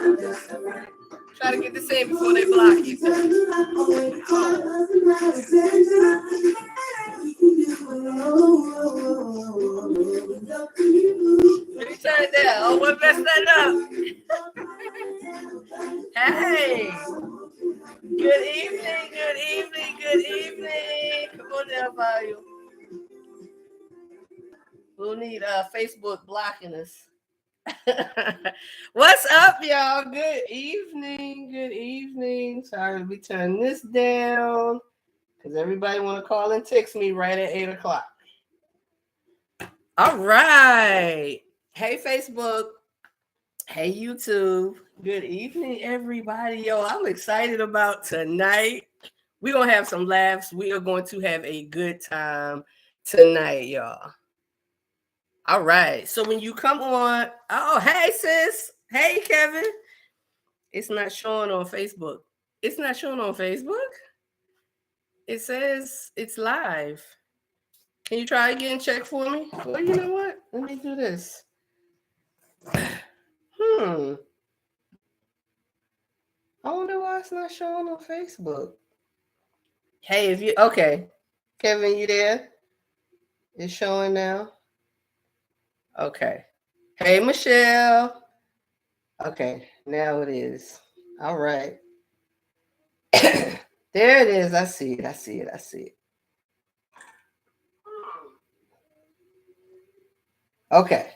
Try to get the same before they block you. Let me turn it down. Oh, what messed that up? Hey. Good evening, good evening, good evening. Come on down, volume. We'll need Facebook blocking us. What's up, y'all? Good evening, good evening. Sorry, we turn this down because everybody want to call and text me right at 8 o'clock. All right. Hey, Facebook. Hey, YouTube. Good evening, everybody. Yo, I'm excited about tonight. We're going to have some laughs. We are going to have a good time tonight, y'all. All right. So when you come on, oh, hey, sis. Hey, Kevin. It's not showing on Facebook. It's not showing on Facebook. It says it's live. Can you try again? Check for me. Well, you know what? Let me do this. I wonder why it's not showing on Facebook. Hey, if you okay, Kevin, you there? It's showing now. Okay. Hey, Michelle. Okay, now it is. All right. There it is. I see it. I see it. I see it. Okay.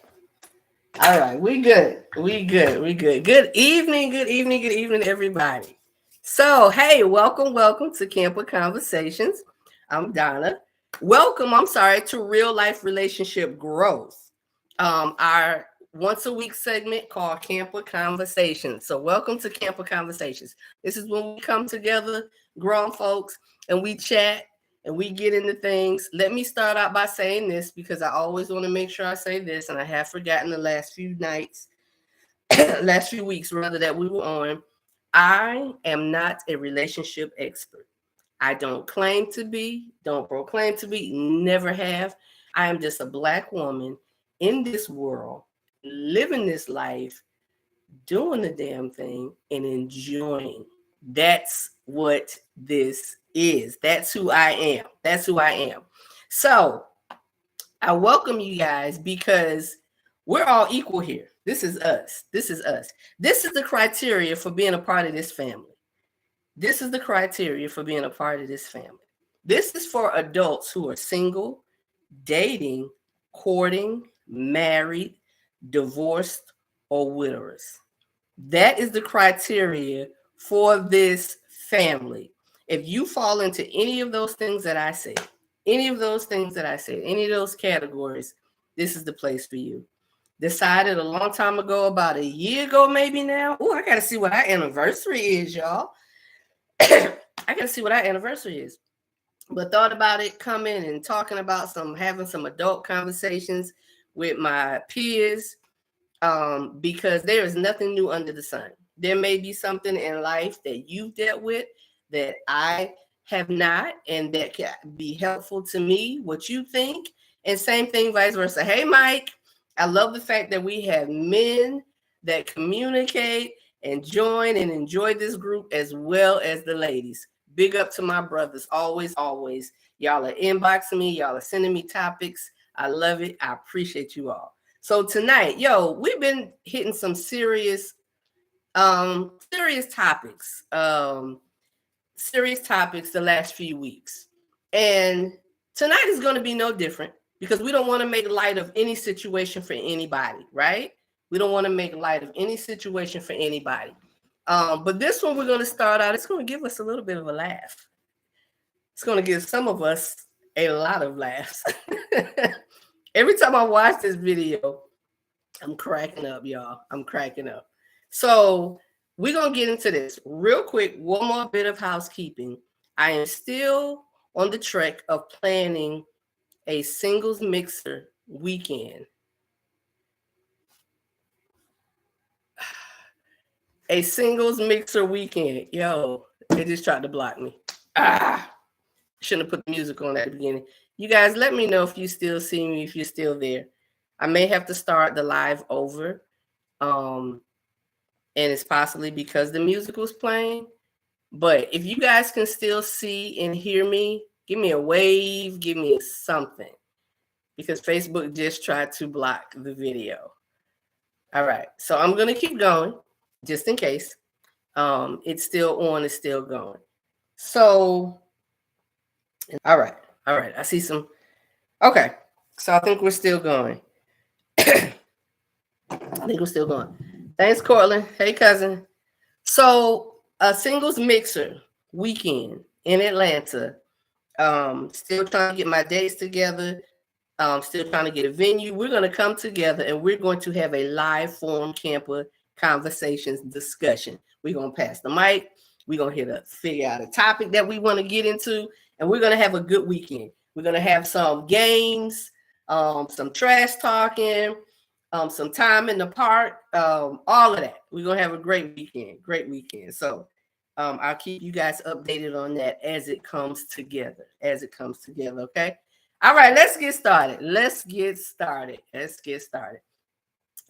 All right. We good. We good. We good. Good evening. Good evening. Good evening, everybody. So, hey, welcome to Camper Conversations. I'm Donna. Welcome, to Real Life Relationship Growth. Our once a week segment called Camper Conversations. So welcome to Camper Conversations. This is when we come together, grown folks, and we chat and we get into things. Let me start out by saying this because I always want to make sure I say this, and I have forgotten the last few weeks rather, that we were on. I am not a relationship expert. I don't claim to be, don't proclaim to be, never have. I am just a Black woman in this world, living this life, doing the damn thing, and enjoying. That's what this is. That's who I am. That's who I am. So I welcome you guys because we're all equal here. This is us. This is us. This is the criteria for being a part of this family. This is the criteria for being a part of this family. This is for adults who are single, dating, courting, married, divorced, or widowers. That is the criteria for this family. If you fall into any of those things that I said, any of those categories, this is the place for you. Decided a long time ago, about a year ago, maybe now. Oh, I got to see what our anniversary is, y'all. I got to see what our anniversary is. But thought about it, coming and talking about having some adult conversations with my peers, because there is nothing new under the sun. There may be something in life that you've dealt with that I have not, and that can be helpful to me, what you think, and same thing, vice versa. Hey, Mike, I love the fact that we have men that communicate and join and enjoy this group as well as the ladies. Big up to my brothers. Always, always. Y'all are inboxing me. Y'all are sending me topics. I love it. I appreciate you all. So tonight, we've been hitting some serious topics. Serious topics the last few weeks. And tonight is going to be no different because we don't want to make light of any situation for anybody, right? We don't want to make light of any situation for anybody. But this one we're going to start out, it's going to give us a little bit of a laugh. It's going to give some of us a lot of laughs. Every time I watch this video, I'm cracking up, y'all. I'm cracking up. So we're going to get into this real quick. One more bit of housekeeping. I am still on the trek of planning a singles mixer weekend. A singles mixer weekend. Yo, they just tried to block me. Shouldn't have put the music on at the beginning. You guys, let me know if you still see me, if you're still there. I may have to start the live over. And and it's possibly because the music was playing. But if you guys can still see and hear me, give me a wave, give me something, because Facebook just tried to block the video. All right, so I'm gonna keep going just in case. It's still on, it's still going. So, all right, I see some. Okay, so I think we're still going. I think we're still going. Thanks, Cortland. Hey, cousin. So, a singles mixer weekend in Atlanta. Still trying to get my dates together. Still trying to get a venue. We're going to come together and we're going to have a live forum camper conversations discussion. We're going to pass the mic. We're going to figure out a topic that we want to get into, and we're going to have a good weekend. We're going to have some games, some trash talking, some time in the park, all of that. We're going to have a great weekend. So I'll keep you guys updated on that as it comes together, okay? All right, let's get started.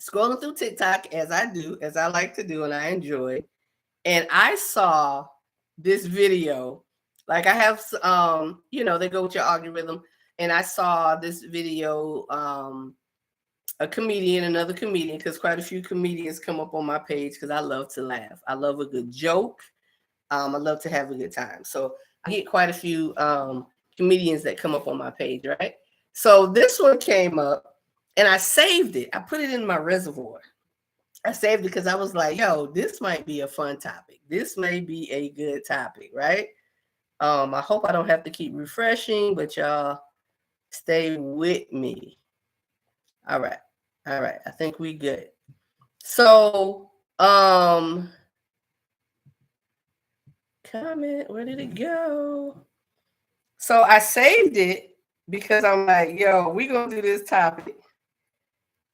Scrolling through TikTok as I like to do, and I enjoy. And I saw this video. Like I have, they go with your algorithm. And I saw this video, another comedian, because quite a few comedians come up on my page because I love to laugh. I love a good joke. I love to have a good time. So I get quite a few comedians that come up on my page, right? So this one came up and I saved it. I put it in my reservoir. I saved it because I was like, yo, this might be a fun topic. This may be a good topic, right? I hope I don't have to keep refreshing, but y'all stay with me. All right. I think we good. So, comment, where did it go? So I saved it because I'm like, yo, we're gonna do this topic.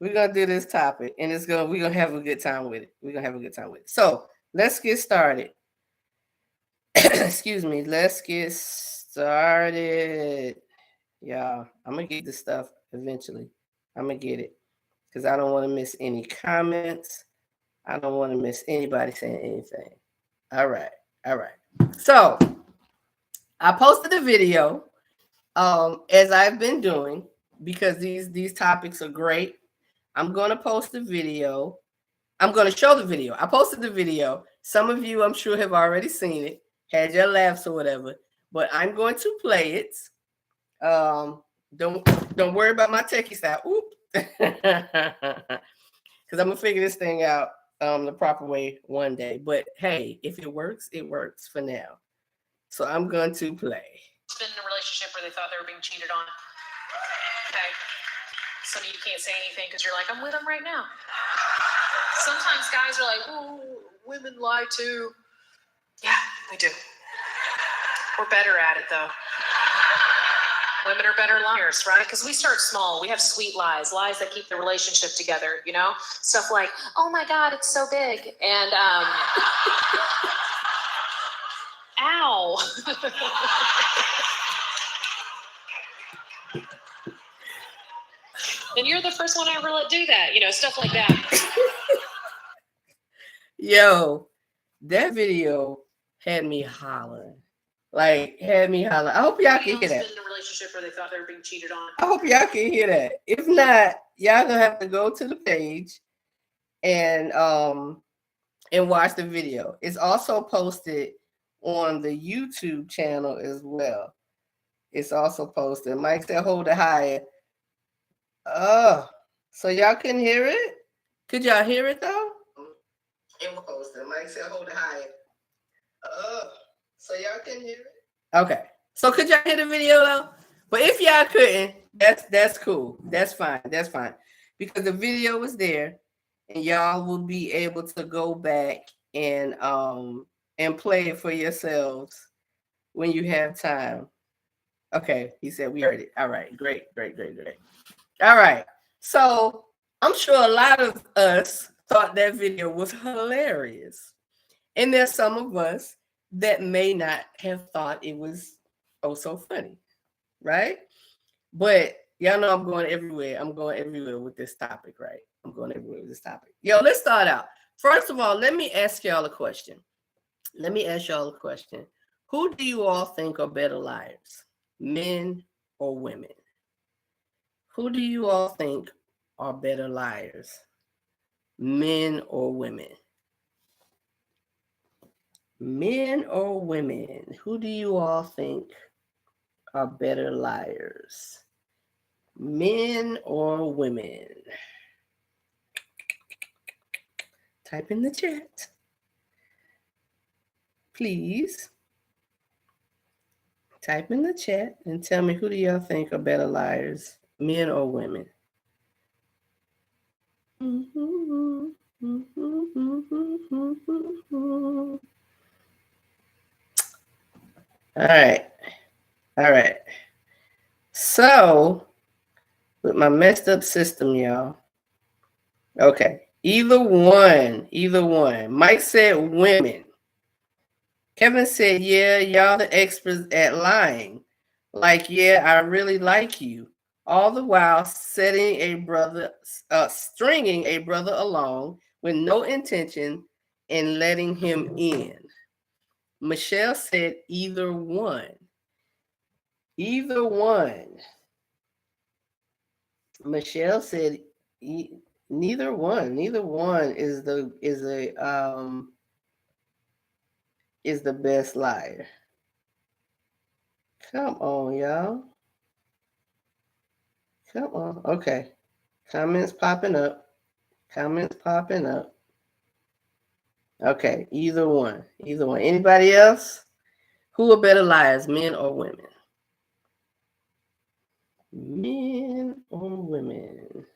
And we're gonna have a good time with it. So let's get started. Excuse me, let's get started. Y'all, I'm gonna get this stuff eventually. I'm gonna get it because I don't want to miss any comments. I don't want to miss anybody saying anything. All right. So I posted a video, as I've been doing, because these topics are great. I'm going to post the video. I'm going to show the video. I posted the video. Some of you, I'm sure, have already seen it, had your laughs or whatever. But I'm going to play it. Don't worry about my techie style. Oop. Because I'm gonna figure this thing out the proper way one day. But hey, if it works for now. So I'm going to play. Been in a relationship where they thought they were being cheated on. Okay. Some of you can't say anything because you're like, I'm with them right now. Sometimes guys are like, oh, women lie too. Yeah, we do. We're better at it though. Women are better liars, right? Because we start small. We have sweet lies that keep the relationship together, you know? Stuff like, oh my God, it's so big. And, ow. And you're the first one I ever let do that, you know, stuff like that. Yo, that video had me hollering. I hope y'all can hear that. In a relationship where they thought they were being cheated on. I hope y'all can hear that. If not, y'all gonna have to go to the page and watch the video. It's also posted on the YouTube channel as well. It's also posted. Mike said, "Hold it higher." So y'all can hear it? Could y'all hear it though? It was posted. Mike said, "Hold it higher." So y'all can hear it? Okay. So could y'all hear the video though? But if y'all couldn't, that's cool. That's fine. Because the video was there and y'all will be able to go back and play it for yourselves when you have time. Okay, he said we heard it. All right, great. All right. So I'm sure a lot of us thought that video was hilarious. And there's some of us that may not have thought it was so funny, right? But y'all know I'm going everywhere with this topic, right? Yo, let's start out. First of all, let me ask y'all a question. Who do you all think are better liars, men or women? Who do you all think are better liars, men or women? Men or women? Who do you all think are better liars, men or women? Type in the chat, please. Type in the chat and tell me, who do y'all think are better liars, men or women? All right. All right. So, with my messed up system, y'all. Okay. Either one. Mike said women. Kevin said, yeah, y'all the experts at lying. Like, yeah, I really like you. All the while stringing a brother along with no intention and letting him in. Michelle said, either one. Either one. Michelle said, neither one. Neither one is the best liar. Come on, y'all. Come on. Okay. Comments popping up. Okay. Either one. Anybody else? Who are better liars, men or women? Men or women?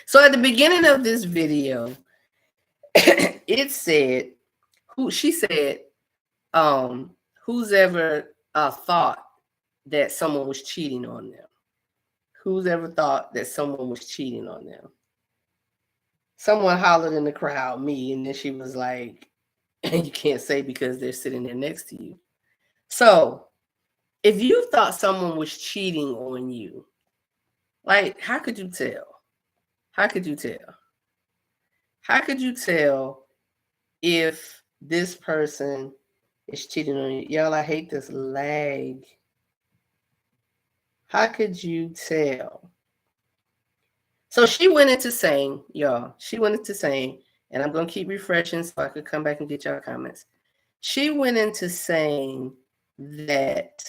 So at the beginning of this video, it said, who's ever thought that someone was cheating on them? Who's ever thought that someone was cheating on them? Someone hollered in the crowd, me, and then she was like, you can't say because they're sitting there next to you. So if you thought someone was cheating on you, like, how could you tell? How could you tell if this person is cheating on you? Y'all, I hate this lag. How could you tell? So she went into saying, y'all, and I'm going to keep refreshing so I could come back and get y'all comments. She went into saying that,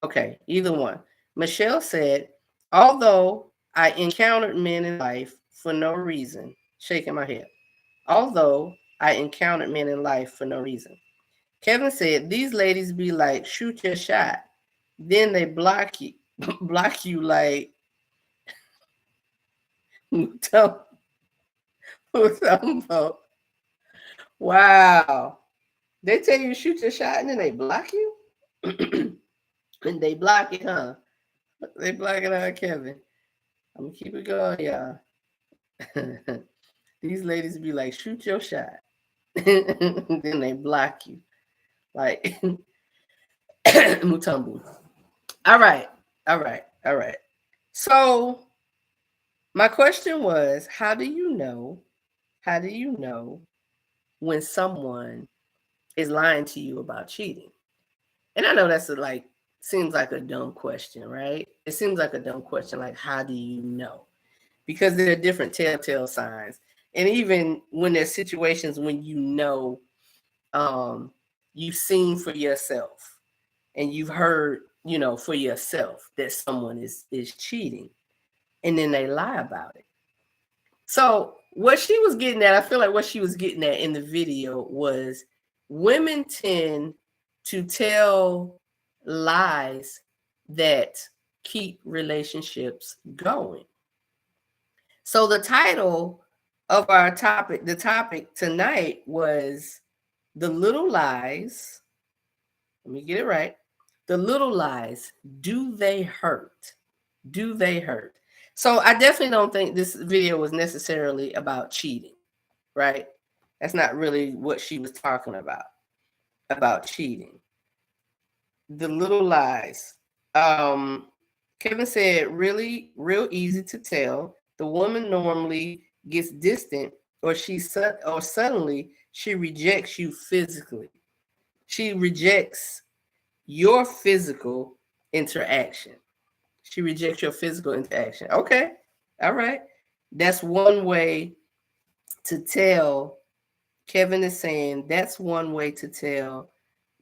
okay, either one. Michelle said, although I encountered men in life for no reason, shaking my head. Although I encountered men in life for no reason. Kevin said, these ladies be like, shoot your shot. Then they block you like, wow. They tell you to shoot your shot and then they block you? And they block it, huh? They block it out, Kevin. I'm gonna keep it going, y'all. These ladies be like, shoot your shot. Then they block you. Like Mutombo. All right. So my question was, how do you know when someone is lying to you about cheating? And I know that's seems like a dumb question, right? It seems like a dumb question, like, how do you know? Because there are different telltale signs. And even when there's situations when you've seen for yourself and you've heard, for yourself that someone is cheating, and then they lie about it. So what she was getting at, I feel like what she was getting at in the video was women tend to tell lies that keep relationships going. So the title of our topic, the topic tonight was the little lies. Let me get it right. The little lies, do they hurt? Do they hurt? So I definitely don't think this video was necessarily about cheating, right? That's not really what she was talking about cheating. The little lies. Kevin said, really, real easy to tell. The woman normally gets distant, or or suddenly she rejects you physically. She rejects your physical interaction. She rejects your physical interaction. Okay. All right. That's one way to tell. Kevin is saying that's one way to tell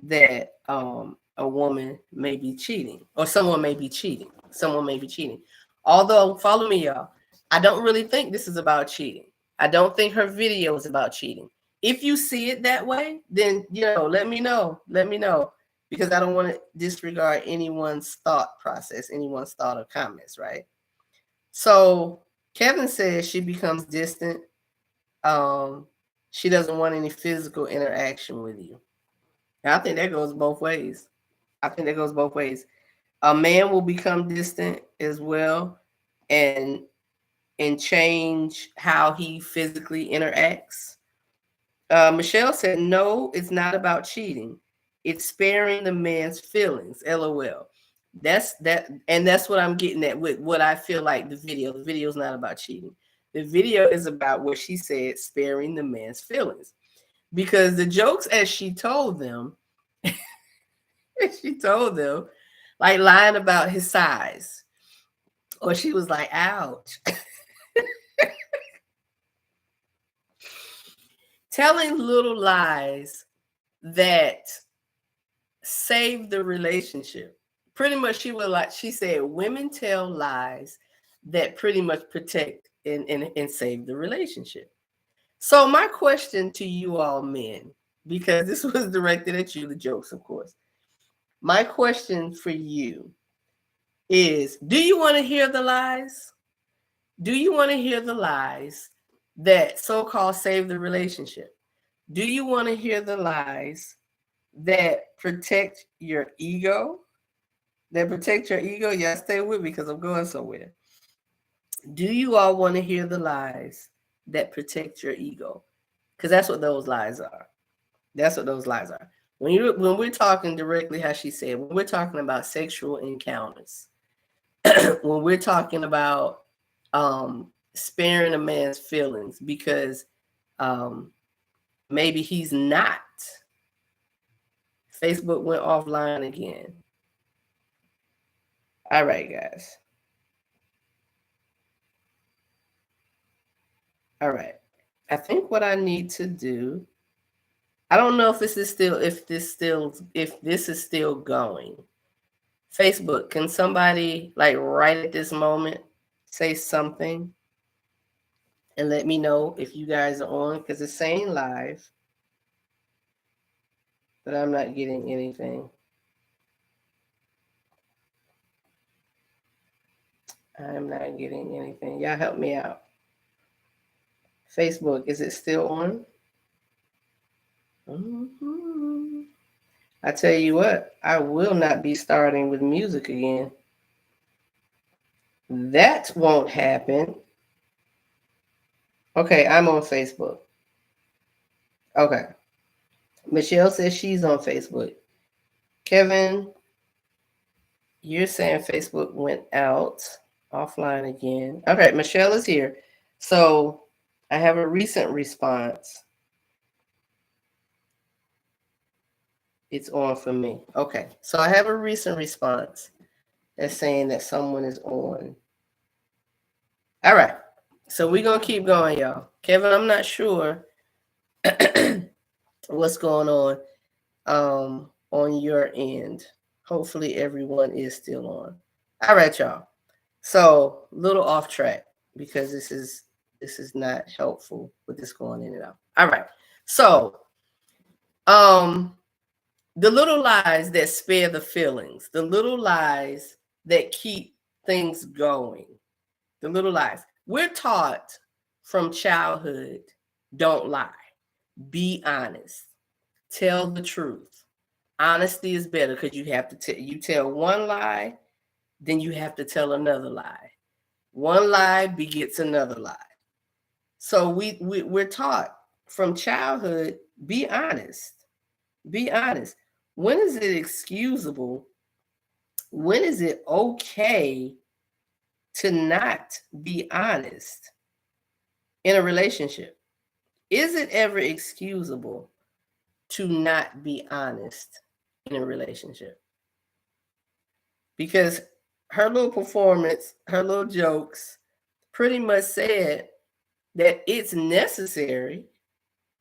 that a woman may be cheating, or someone may be cheating. Someone may be cheating. Although, follow me, y'all. I don't really think this is about cheating. I don't think her video is about cheating. If you see it that way, then let me know. Let me know, because I don't want to disregard anyone's thought process, anyone's thought or comments, right? So Kevin says she becomes distant. She doesn't want any physical interaction with you. And I think that goes both ways. I think that goes both ways. A man will become distant as well, and change how he physically interacts. Michelle said, no, it's not about cheating. It's sparing the man's feelings. LOL. That's what I'm getting at with what I feel like the video. The video is not about cheating. The video is about what she said, sparing the man's feelings. Because the jokes as she told them, like lying about his size. Or she was like, ouch. Telling little lies that save the relationship. Pretty much she said, women tell lies that pretty much protect and save the relationship. So my question to you all men, because this was directed at you, the jokes, of course. My question for you is, do you want to hear the lies? Do you want to hear the lies that so-called save the relationship? Do you want to hear the lies that protect your ego? That protect your ego? Yeah, stay with me because I'm going somewhere. Do you all want to hear the lies that protect your ego? Because that's what those lies are. That's what those lies are. When we're talking directly, how she said, when we're talking about sexual encounters, when we're talking about sparing a man's feelings because maybe he's not. Facebook went offline again. All right, guys. All right. I think what I need to do, I don't know if this is still going. Facebook, can somebody like right at this moment say something and let me know if you guys are on, because it's saying live, but I'm not getting anything. I'm not getting anything. Y'all help me out. Facebook, is it still on? Mm-hmm. I tell you what, I will not be starting with music again. That won't happen. Okay, I'm on Facebook. Okay. Michelle says she's on Facebook. Kevin, you're saying Facebook went out offline again. Okay, Michelle is here. So I have a recent response. It's on for me. Okay, so I have a recent response that's saying that someone is on. All right, so we're going to keep going, y'all. Kevin, I'm not sure what's going on your end. Hopefully everyone is still on. All right, y'all. So little off track because this is not helpful with this going in and out. All right. So the little lies that spare the feelings, the little lies that keep things going, the little lies. We're taught from childhood, don't lie, be honest, tell the truth. Honesty is better because you have to you tell one lie, then you have to tell another lie. One lie begets another lie. So we're taught from childhood, be honest. Be honest. When is it excusable when is it okay to not be honest in a relationship? Is it ever excusable to not be honest in a relationship? Because her little performance, her little jokes pretty much said that it's necessary.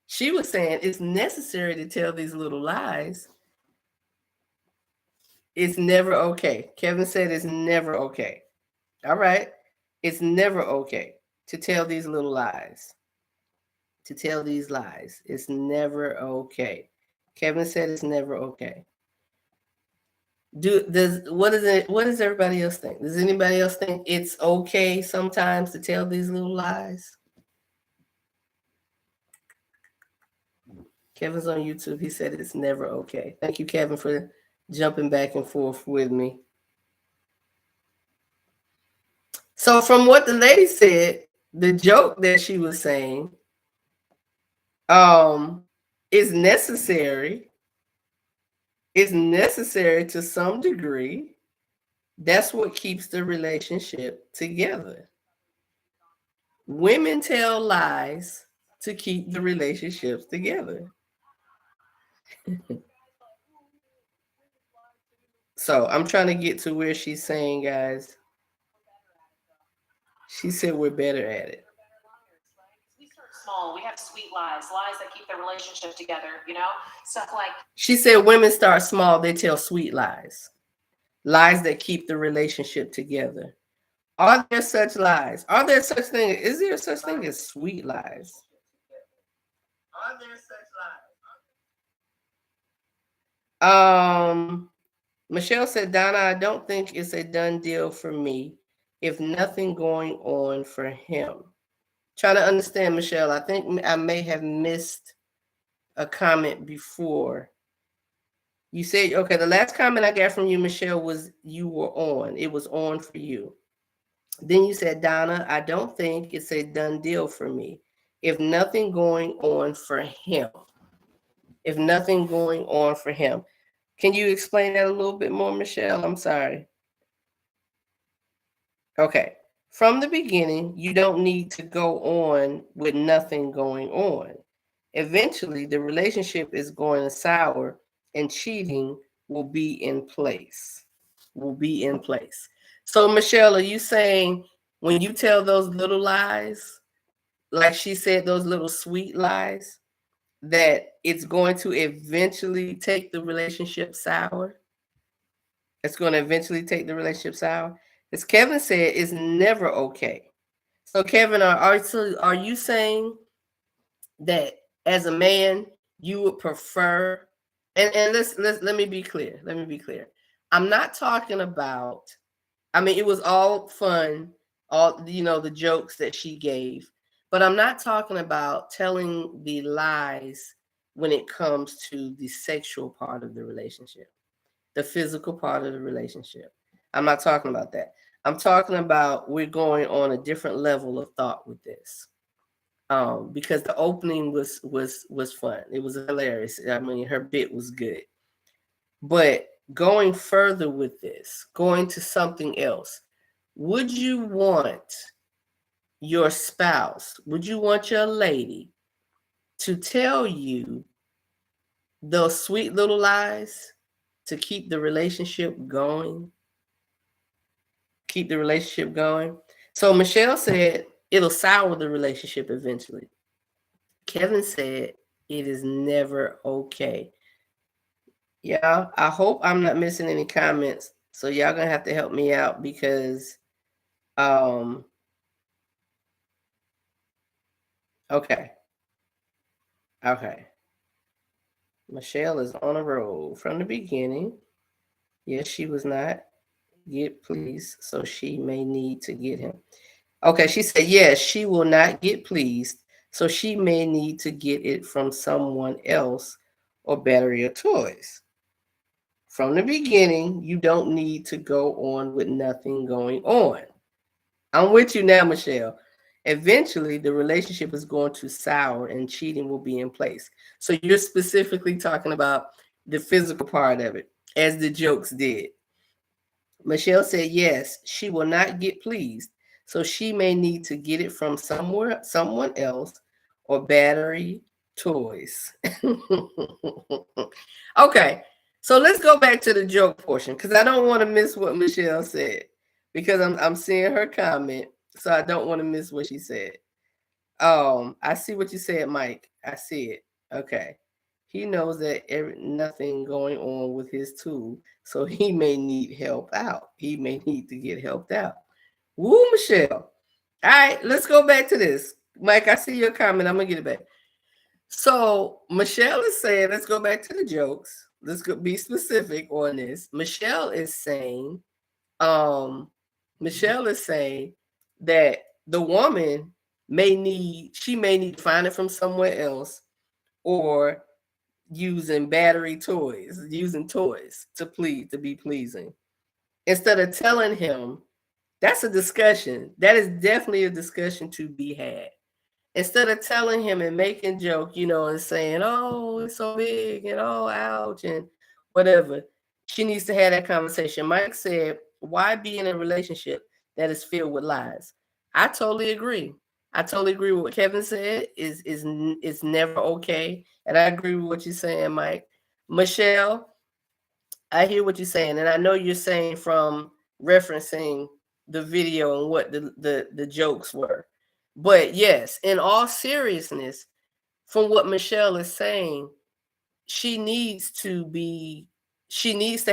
She was saying it's necessary to tell these little lies. It's never okay. Kevin said it's never okay. All right. It's never okay to tell these little lies. To tell these lies. It's never okay. Kevin said it's never okay. What does everybody else think? Does anybody else think it's okay sometimes to tell these little lies? Kevin's on YouTube. He said it's never okay. Thank you, Kevin, for jumping back and forth with me. So from what the lady said, the joke that she was saying is necessary. It's necessary to some degree. That's what keeps the relationship together. Women tell lies to keep the relationships together. So I'm trying to get to where she's saying, guys. She said we're better at it. We start small. We have sweet lies that keep the relationship together, stuff like. She said women start small, they tell sweet lies. Lies that keep the relationship together. Are there such lies? Are there such thing? Is there such thing as sweet lies? Are there such lies? Michelle said, Donna, I don't think it's a done deal for me if nothing going on for him. Trying to understand, Michelle. I think I may have missed a comment before. You said, okay, the last comment I got from you, Michelle, was you were on. It was on for you. Then you said, Donna, I don't think it's a done deal for me if nothing going on for him. If nothing going on for him. Can you explain that a little bit more, Michelle? I'm sorry. Okay. From the beginning, you don't need to go on with nothing going on. Eventually, the relationship is going to sour and cheating will be in place. Will be in place. So, Michelle, are you saying when you tell those little lies, like she said, those little sweet lies, that it's going to eventually take the relationship sour? It's going to eventually take the relationship sour? As Kevin said, it's never okay. So, Kevin, are you saying that as a man, you would prefer, and let me be clear. Let me be clear. I'm not talking about, I mean, it was all fun, all the jokes that she gave, but I'm not talking about telling the lies when it comes to the sexual part of the relationship, the physical part of the relationship. I'm not talking about that. I'm talking about we're going on a different level of thought with this. Because the opening was fun. It was hilarious. I mean, her bit was good. But going further with this, going to something else, would you want your spouse, would you want your lady to tell you those sweet little lies to keep the relationship going? Keep the relationship going. So Michelle said it'll sour the relationship eventually. Kevin said it is never okay. Yeah, I hope I'm not missing any comments. So y'all gonna have to help me out because okay. Michelle is on a roll from the beginning. Yes, she was not get pleased, so she may need to get him. Okay, she said yes, she will not get pleased, so she may need to get it from someone else or better your toys. From the beginning, you don't need to go on with nothing going on. I'm with you now, Michelle. Eventually, the relationship is going to sour and cheating will be in place. So you're specifically talking about the physical part of it, as the jokes did. Michelle said, yes, she will not get pleased. So she may need to get it from someone else, or battery toys. Okay, so let's go back to the joke portion, because I don't want to miss what Michelle said, because I'm seeing her comment, so I don't want to miss what she said. I see what you said, Mike. I see it. Okay. He knows that nothing going on with his tool, so he may need help out. He may need to get helped out. Woo, Michelle. All right, let's go back to this. Mike, I see your comment. I'm gonna get it back. So Michelle is saying, let's go back to the jokes. Let's be specific on this. Michelle is saying that the woman may need to find it from somewhere else, or using toys to be pleasing, instead of telling him. That's a discussion. That is definitely a discussion to be had. Instead of telling him and making joke, and saying, oh, it's so big and oh, ouch, and whatever, she needs to have that conversation. Mike said, why be in a relationship that is filled with lies? I totally agree. With what Kevin said. Is never okay. And I agree with what you're saying, Mike. Michelle, I hear what you're saying. And I know you're saying from referencing the video and what the jokes were. But yes, in all seriousness, from what Michelle is saying, she needs to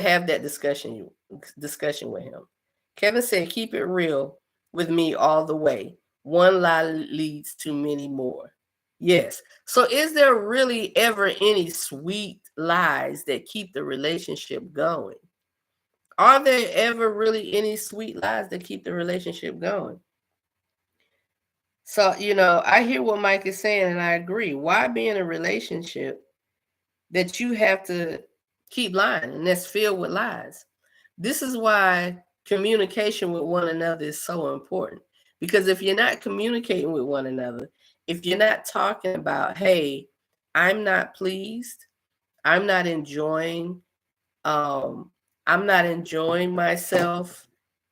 have that discussion with him. Kevin said, keep it real with me all the way. One lie leads to many more. Yes. So is there really ever any sweet lies that keep the relationship going? Are there ever really any sweet lies that keep the relationship going? So, I hear what Mike is saying, and I agree. Why be in a relationship that you have to keep lying and that's filled with lies? This is why communication with one another is so important. Because if you're not communicating with one another, if you're not talking about, hey, I'm not pleased, I'm not enjoying myself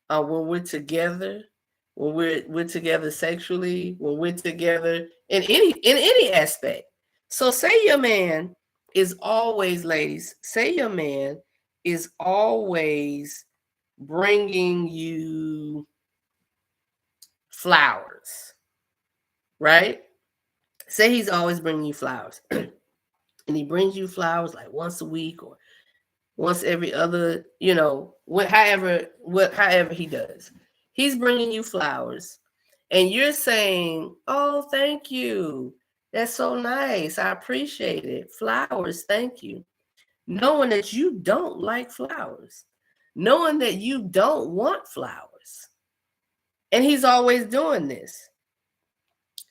when we're together, when we're together sexually, when we're together in any aspect. So say your man is always, ladies, say your man is always bringing you flowers, right? Say he's always bringing you flowers. And he brings you flowers like once a week or once every other, however he does. He's bringing you flowers and you're saying, oh, thank you. That's so nice. I appreciate it. Flowers, thank you. Knowing that you don't like flowers, knowing that you don't want flowers. And he's always doing this.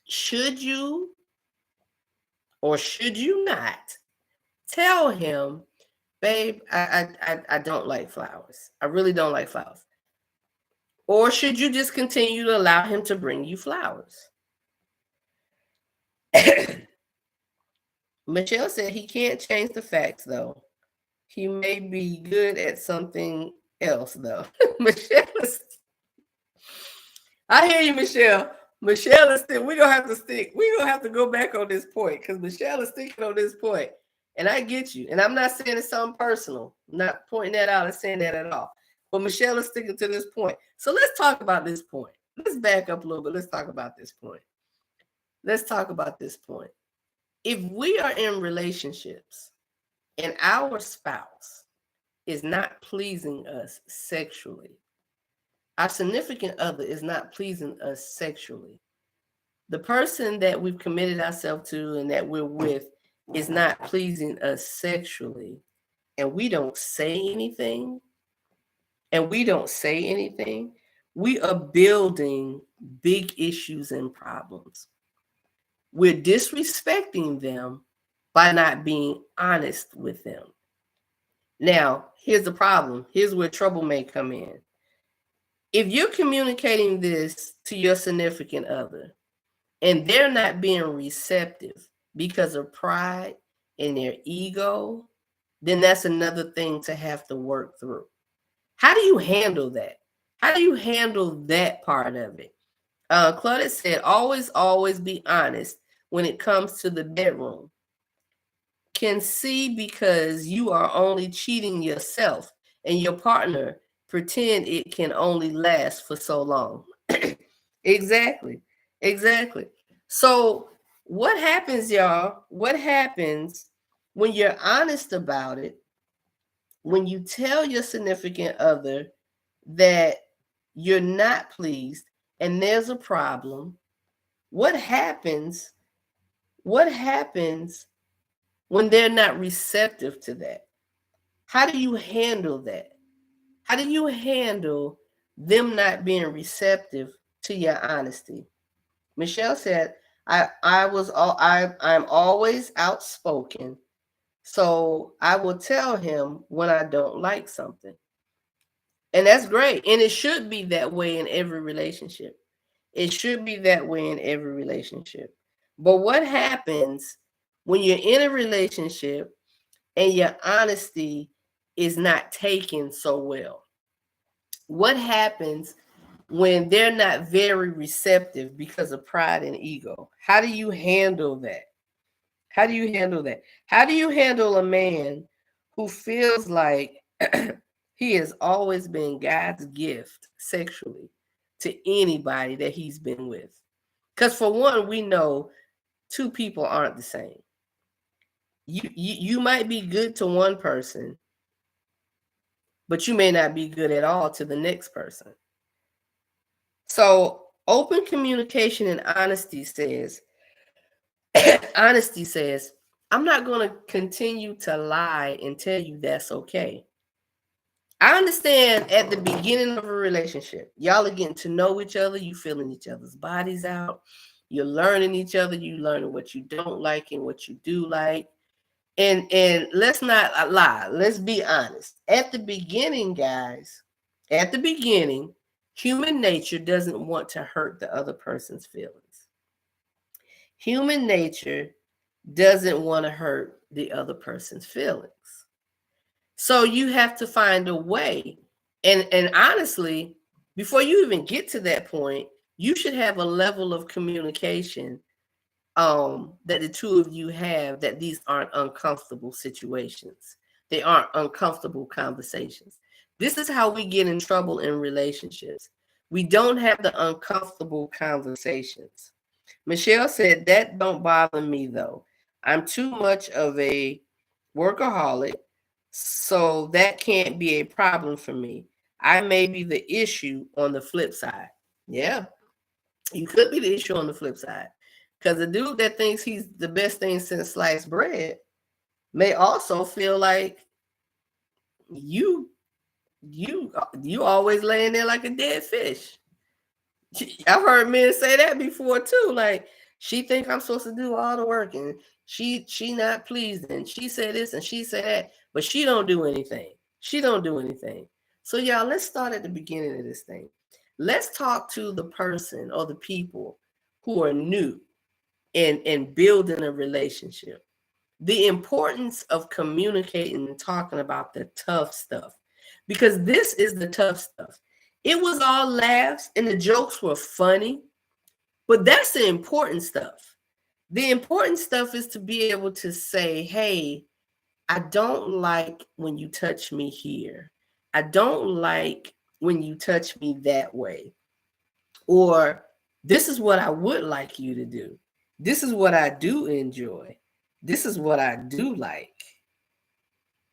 Should you or should you not tell him, babe, I don't like flowers. I really don't like flowers. Or should you just continue to allow him to bring you flowers? Michelle said he can't change the facts, though. He may be good at something else, though. Michelle is... I hear you, Michelle. Michelle is still... We're going to have to go back on this point, because Michelle is sticking on this point. And I get you. And I'm not saying it's something personal. I'm not pointing that out and saying that at all. But Michelle is sticking to this point. So let's talk about this point. Let's back up a little bit. Let's talk about this point. If we are in relationships and our spouse is not pleasing us sexually, our significant other is not pleasing us sexually, the person that we've committed ourselves to and that we're with is not pleasing us sexually, and we don't say anything, we are building big issues and problems. We're disrespecting them by not being honest with them. Now, here's the problem. Here's where trouble may come in. If you're communicating this to your significant other and they're not being receptive because of pride and their ego, then that's another thing to have to work through. How do you handle that? How do you handle that part of it? Claudette said, always be honest when it comes to the bedroom. Can see because you are only cheating yourself and your partner pretend it can only last for so long. Exactly. Exactly. So what happens, y'all? What happens when you're honest about it? When you tell your significant other that you're not pleased and there's a problem, what happens? What happens when they're not receptive to that? How do you handle that? How do you handle them not being receptive to your honesty? Michelle said, I'm always outspoken, so I will tell him when I don't like something. And that's great. And it should be that way in every relationship. It should be that way in every relationship. But what happens when you're in a relationship and your honesty is not taken so well? What happens when they're not very receptive because of pride and ego? How do you handle that? How do you handle that? How do you handle a man who feels like he has always been God's gift sexually to anybody that he's been with? Because for one, we know two people aren't the same. You might be good to one person, but you may not be good at all to the next person. So open communication and honesty says, I'm not going to continue to lie and tell you that's okay. I understand at the beginning of a relationship, y'all are getting to know each other, you feeling each other's bodies out, you're learning each other, you learning what you don't like and what you do like. And let's not lie, let's be honest. At the beginning, guys, at the beginning, human nature doesn't want to hurt the other person's feelings. Human nature doesn't want to hurt the other person's feelings. So you have to find a way. And honestly, before you even get to that point, you should have a level of communication that the two of you have, that these aren't uncomfortable situations. They aren't uncomfortable conversations. This is how we get in trouble in relationships. We don't have the uncomfortable conversations. Michelle said, that don't bother me though. I'm too much of a workaholic, so that can't be a problem for me. I may be the issue on the flip side. Yeah, you could be the issue on the flip side. Because the dude that thinks he's the best thing since sliced bread may also feel like you always laying there like a dead fish. I've heard men say that before too. Like, she think I'm supposed to do all the work, and she not pleased, and she said this and she said that, but she don't do anything. She don't do anything. So y'all, let's start at the beginning of this thing. Let's talk to the person or the people who are new in building a relationship. The importance of communicating and talking about the tough stuff, because this is the tough stuff. It was all laughs and the jokes were funny, but that's the important stuff. The important stuff is to be able to say, hey, I don't like when you touch me here. I don't like when you touch me that way. Or this is what I would like you to do. This is what I do enjoy. This is what I do like.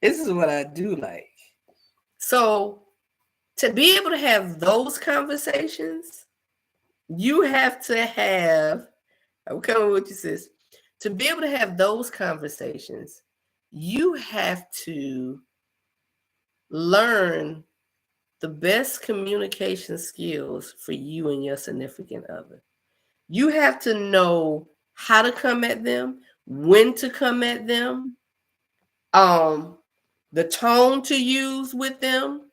This is what I do like. So to be able to have those conversations, you have to have, I'm coming with you, sis. To be able to have those conversations, you have to learn the best communication skills for you and your significant other. You have to know how to come at them, when to come at them, the tone to use with them.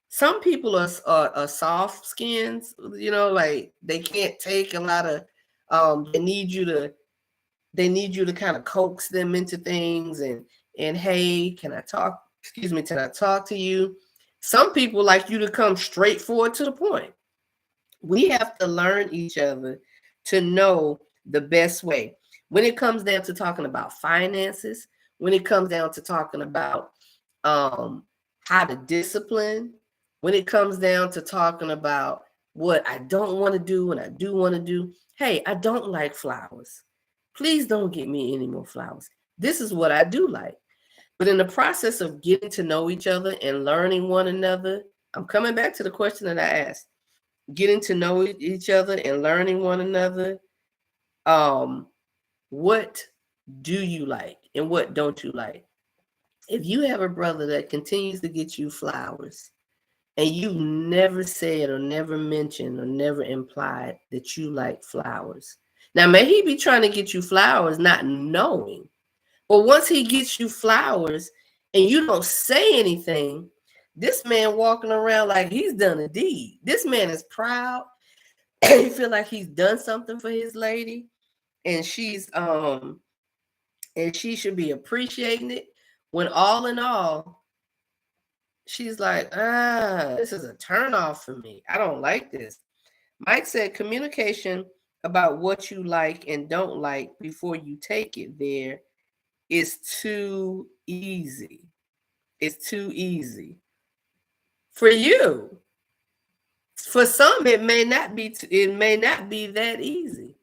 Some people are soft skins, like they can't take a lot of, they need you to kind of coax them into things and hey, can I talk to you? Some people like you to come straight forward to the point. We have to learn each other to know the best way. When it comes down to talking about finances, when it comes down to talking about how to discipline, when it comes down to talking about what I don't want to do and I do want to do. Hey, I don't like flowers. Please don't get me any more flowers. This is what I do like. But in the process of getting to know each other and learning one another, I'm coming back to the question that I asked. Getting to know each other and learning one another. What do you like and what don't you like? If you have a brother that continues to get you flowers and you never said or never mentioned or never implied that you like flowers. Now, may he be trying to get you flowers not knowing, but once he gets you flowers and you don't say anything, this man walking around like he's done a deed. This man is proud. He feel like he's done something for his lady, and she should be appreciating it. When all in all, she's like, this is a turnoff for me. I don't like this. Mike said communication about what you like and don't like before you take it there is too easy. It's too easy. For you. For some, it may not be that easy.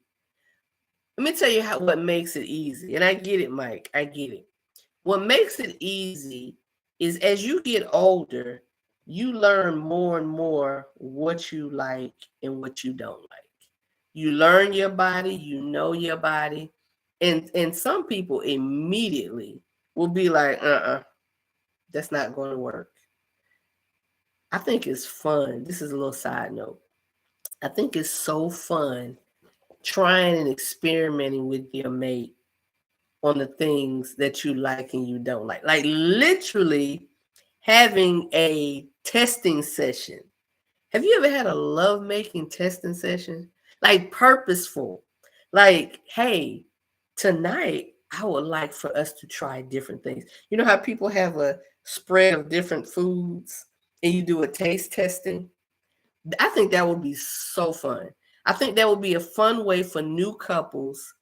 Let me tell you what makes it easy. And I get it, Mike. I get it. What makes it easy is as you get older, you learn more and more what you like and what you don't like. You learn your body, you know your body. And some people immediately will be like, that's not going to work. I think it's fun. This is a little side note. I think it's so fun trying and experimenting with your mate on the things that you like and you don't like. Like literally having a testing session. Have you ever had a lovemaking testing session? Like purposeful. Like, hey, tonight I would like for us to try different things. You know how people have a spread of different foods and you do a taste testing? I think that would be so fun. I think that would be a fun way for new couples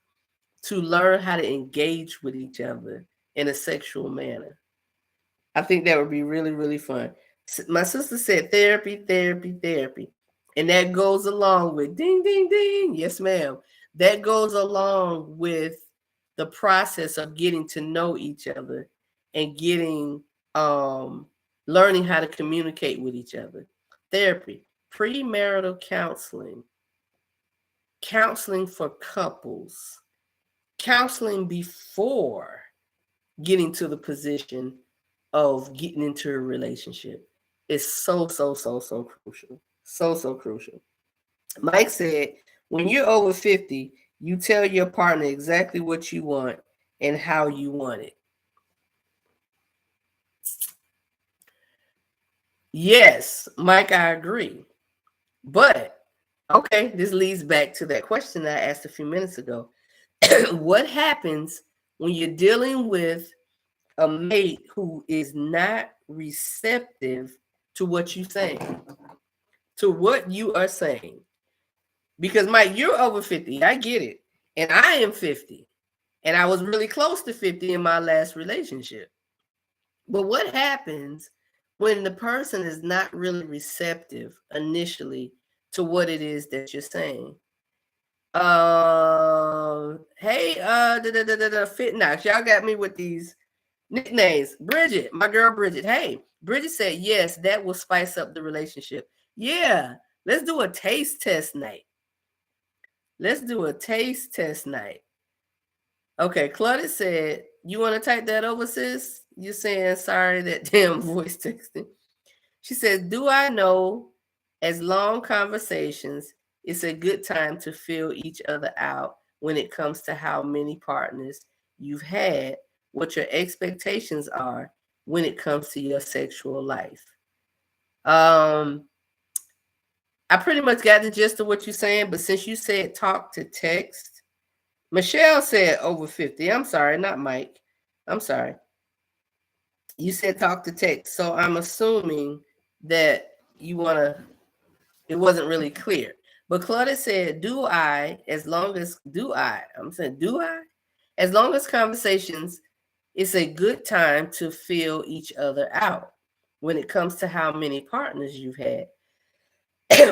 to learn how to engage with each other in a sexual manner. I think that would be really, really fun. My sister said therapy, therapy, therapy. And that goes along with ding, ding, ding. Yes, ma'am. That goes along with the process of getting to know each other and getting learning how to communicate with each other. Therapy, premarital counseling, counseling for couples, counseling before getting to the position of getting into a relationship is so crucial. So crucial. Mike said, when you're over 50, you tell your partner exactly what you want and how you want it. Yes, Mike, I agree. But, okay, this leads back to that question that I asked a few minutes ago. What happens when you're dealing with a mate who is not receptive to what you're saying, to what you are saying? Because, Mike, you're over 50. I get it. And I am 50. And I was really close to 50 in my last relationship. But what happens when the person is not really receptive initially to what it is that you're saying? Hey, Fitnox, y'all got me with these nicknames. Bridget, my girl Bridget. Hey, Bridget said, yes, that will spice up the relationship. Yeah, let's do a taste test night. Let's do a taste test night. Okay, Claudia said, you want to type that over, sis? You're saying, sorry, that damn voice texting. She says, do I know as long conversations, it's a good time to feel each other out when it comes to how many partners you've had, what your expectations are when it comes to your sexual life. I pretty much got the gist of what you're saying, but since you said talk to text, Michelle said over 50. I'm sorry, not Mike. I'm sorry. You said talk to text. So I'm assuming that you want to, it wasn't really clear. But Claudia said, as long as conversations, it's a good time to feel each other out when it comes to how many partners you've had,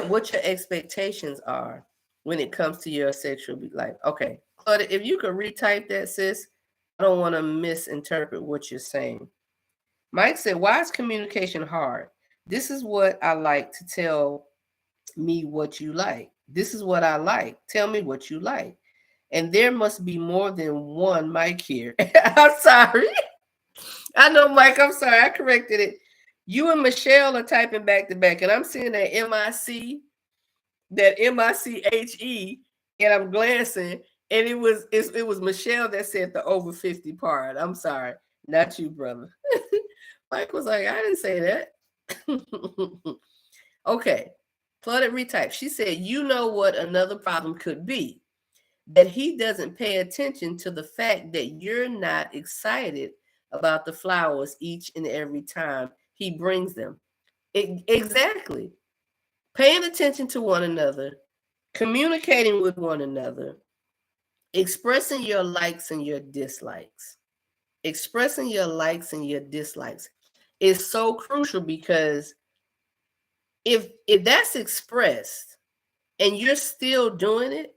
what your expectations are when it comes to your sexual life. Okay, Claudia, if you could retype that, sis, I don't want to misinterpret what you're saying. Mike said, why is communication hard? This is what I like to tell me what you like. This is what I like. Tell me what you like. And there must be more than one Mike here. I'm sorry. I know, Mike. I'm sorry. I corrected it. You and Michelle are typing back to back, and I'm seeing that MICHE, and I'm glancing, and it was Michelle that said the over 50 part. I'm sorry, not you, brother. Mike was like, I didn't say that. Okay. Flooded retype. She said, you know what another problem could be? That he doesn't pay attention to the fact that you're not excited about the flowers each and every time he brings them. Exactly. Paying attention to one another, communicating with one another, expressing your likes and your dislikes. Expressing your likes and your dislikes is so crucial, because if that's expressed and you're still doing it,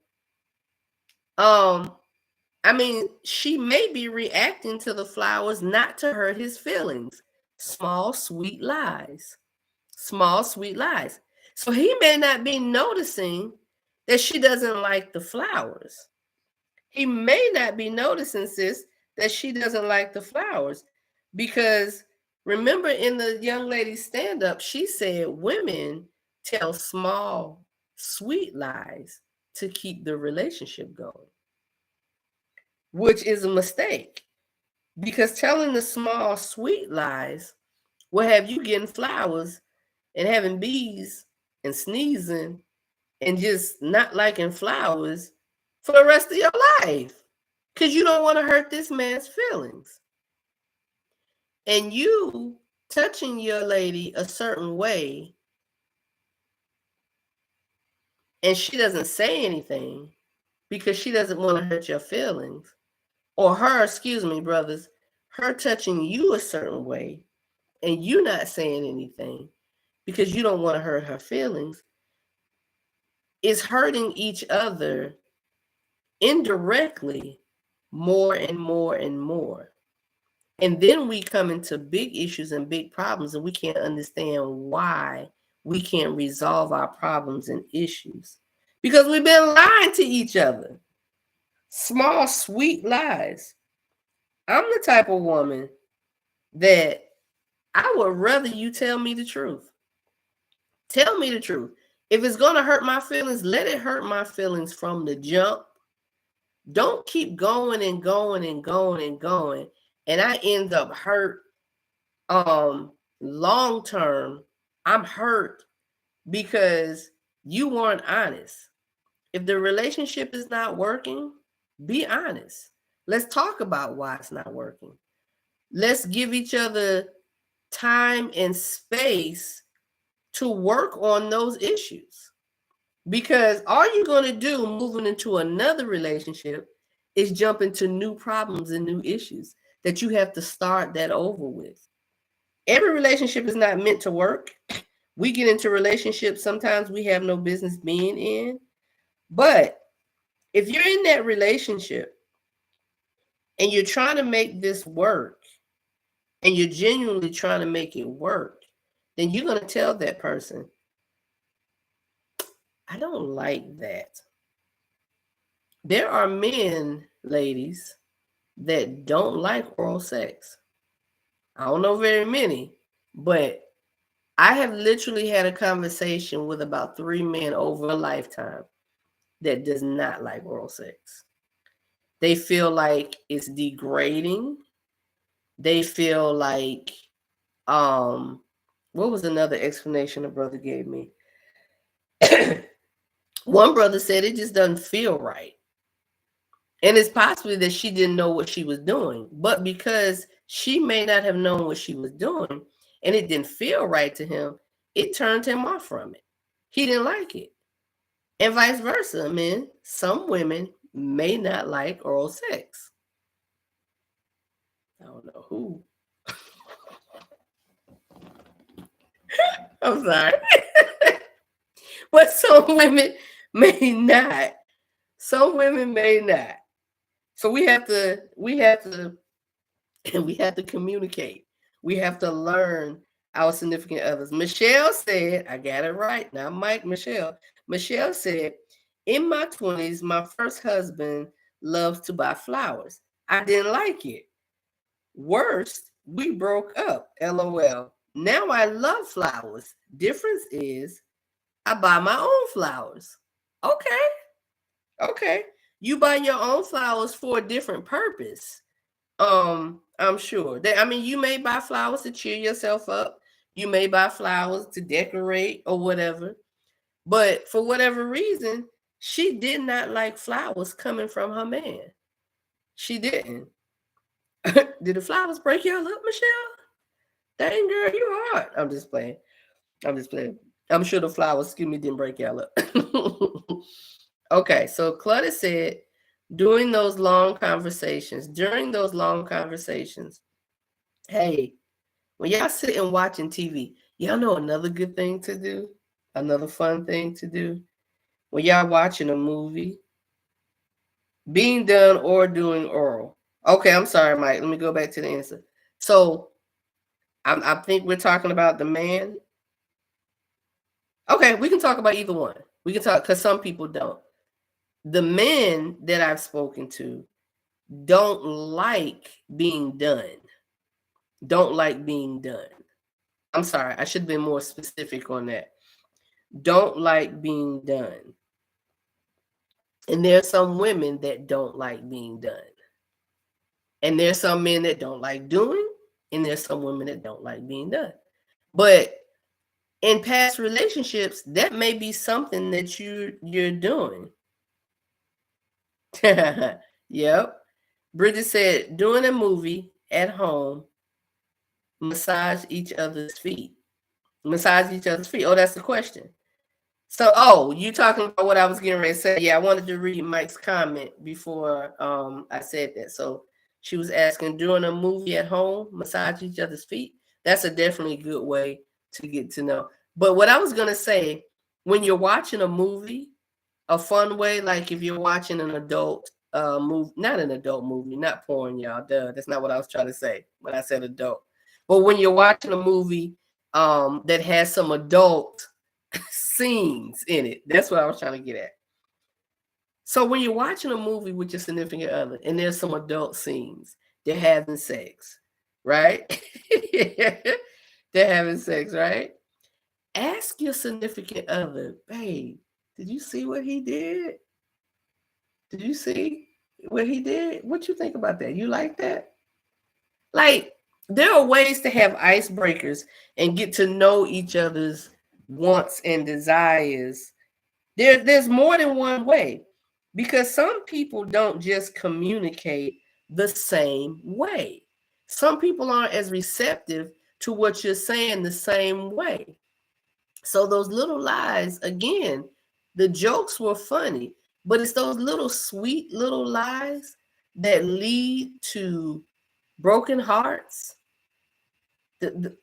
I mean, she may be reacting to the flowers not to hurt his feelings. Small, sweet lies. Small, sweet lies. So he may not be noticing that she doesn't like the flowers. He may not be noticing, sis, that she doesn't like the flowers, because remember in the young lady's stand-up, she said women tell small, sweet lies to keep the relationship going, which is a mistake, because telling the small, sweet lies will have you getting flowers and having bees and sneezing and just not liking flowers for the rest of your life, because you don't want to hurt this man's feelings. And you touching your lady a certain way and she doesn't say anything because she doesn't want to hurt your feelings, or her, excuse me, brothers, her touching you a certain way and you not saying anything because you don't want to hurt her feelings, is hurting each other indirectly more and more and more. And then we come into big issues and big problems, and we can't understand why we can't resolve our problems and issues, because we've been lying to each other. Small, sweet lies. I'm the type of woman that I would rather you tell me the truth. Tell me the truth. If it's going to hurt my feelings, let it hurt my feelings from the jump. Don't keep going and going and going and going, and I end up hurt. Long term, I'm hurt because you weren't honest. If the relationship is not working, be honest. Let's talk about why it's not working. Let's give each other time and space to work on those issues. Because all you're going to do moving into another relationship is jump into new problems and new issues that you have to start that over with. Every relationship is not meant to work. We get into relationships sometimes we have no business being in. But if you're in that relationship and you're trying to make this work, and you're genuinely trying to make it work, then you're going to tell that person, I don't like that. There are men, ladies, that don't like oral sex. I don't know very many, but I have literally had a conversation with about 3 men over a lifetime that does not like oral sex. They feel like it's degrading. They feel like, what was another explanation a brother gave me? One brother said it just doesn't feel right. And it's possibly that she didn't know what she was doing, but because she may not have known what she was doing and it didn't feel right to him, it turned him off from it. He didn't like it. And vice versa, men. Some women may not like oral sex. I don't know who. I'm sorry. But some women may not. Some women may not. So we have to communicate. We have to learn our significant others. Michelle said, I got it right. Now, Mike, Michelle. Michelle said, in my 20s, my first husband loved to buy flowers. I didn't like it. Worst, we broke up. LOL. Now I love flowers. Difference is I buy my own flowers. Okay. You buy your own flowers for a different purpose. I'm sure that, you may buy flowers to cheer yourself up. You may buy flowers to decorate or whatever. But for whatever reason, she did not like flowers coming from her man. She didn't. Did the flowers break y'all up, Michelle? Dang, girl, you hard. I'm just playing. I'm sure the flowers, didn't break y'all up. Okay, so Clutter said, during those long conversations, hey, when y'all sitting watching TV, y'all know another good thing to do, another fun thing to do, when y'all watching a movie, being done or doing oral. Okay, I'm sorry, Mike. Let me go back to the answer. So I think we're talking about the man. Okay, we can talk about either one. We can talk, because some people don't. The men that I've spoken to don't like being done. I'm sorry, I should have been more specific on that. Don't like being done. And there's some women that don't like being done. And there's some men that don't like doing, and there's some women that don't like being done. But in past relationships, that may be something that you're doing. Yep. Bridget said, doing a movie at home, massage each other's feet. Oh, that's the question. So, you talking about what I was getting ready to say? Yeah, I wanted to read Mike's comment before I said that. So she was asking, doing a movie at home, massage each other's feet. That's a definitely good way to get to know. But what I was gonna say, when you're watching a movie, a fun way, like if you're watching an adult movie, not an adult movie, not porn, y'all. Duh, that's not what I was trying to say when I said adult. But when you're watching a movie that has some adult scenes in it, that's what I was trying to get at. So when you're watching a movie with your significant other and there's some adult scenes, they're having sex, right? They're having sex, right? Ask your significant other, babe, did you see what he did? Did you see what he did? What you think about that? You like that? Like, there are ways to have icebreakers and get to know each other's wants and desires. There's more than one way, because some people don't just communicate the same way. Some people aren't as receptive to what you're saying the same way. So those little lies, again, the jokes were funny, but it's those little sweet little lies that lead to broken hearts. The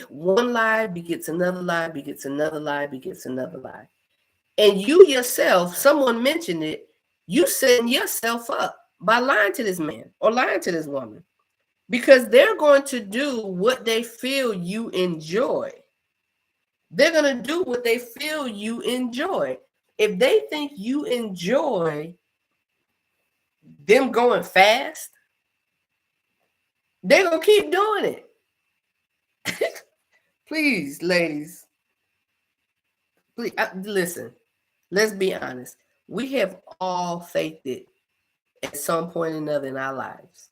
one lie begets another lie, begets another lie, begets another lie. And you yourself, someone mentioned it, you setting yourself up by lying to this man or lying to this woman, because they're going to do what they feel you enjoy. They're going to do what they feel you enjoy. If they think you enjoy them going fast, they're going to keep doing it. Please, ladies, please, listen, let's be honest. We have all faked it at some point or another in our lives.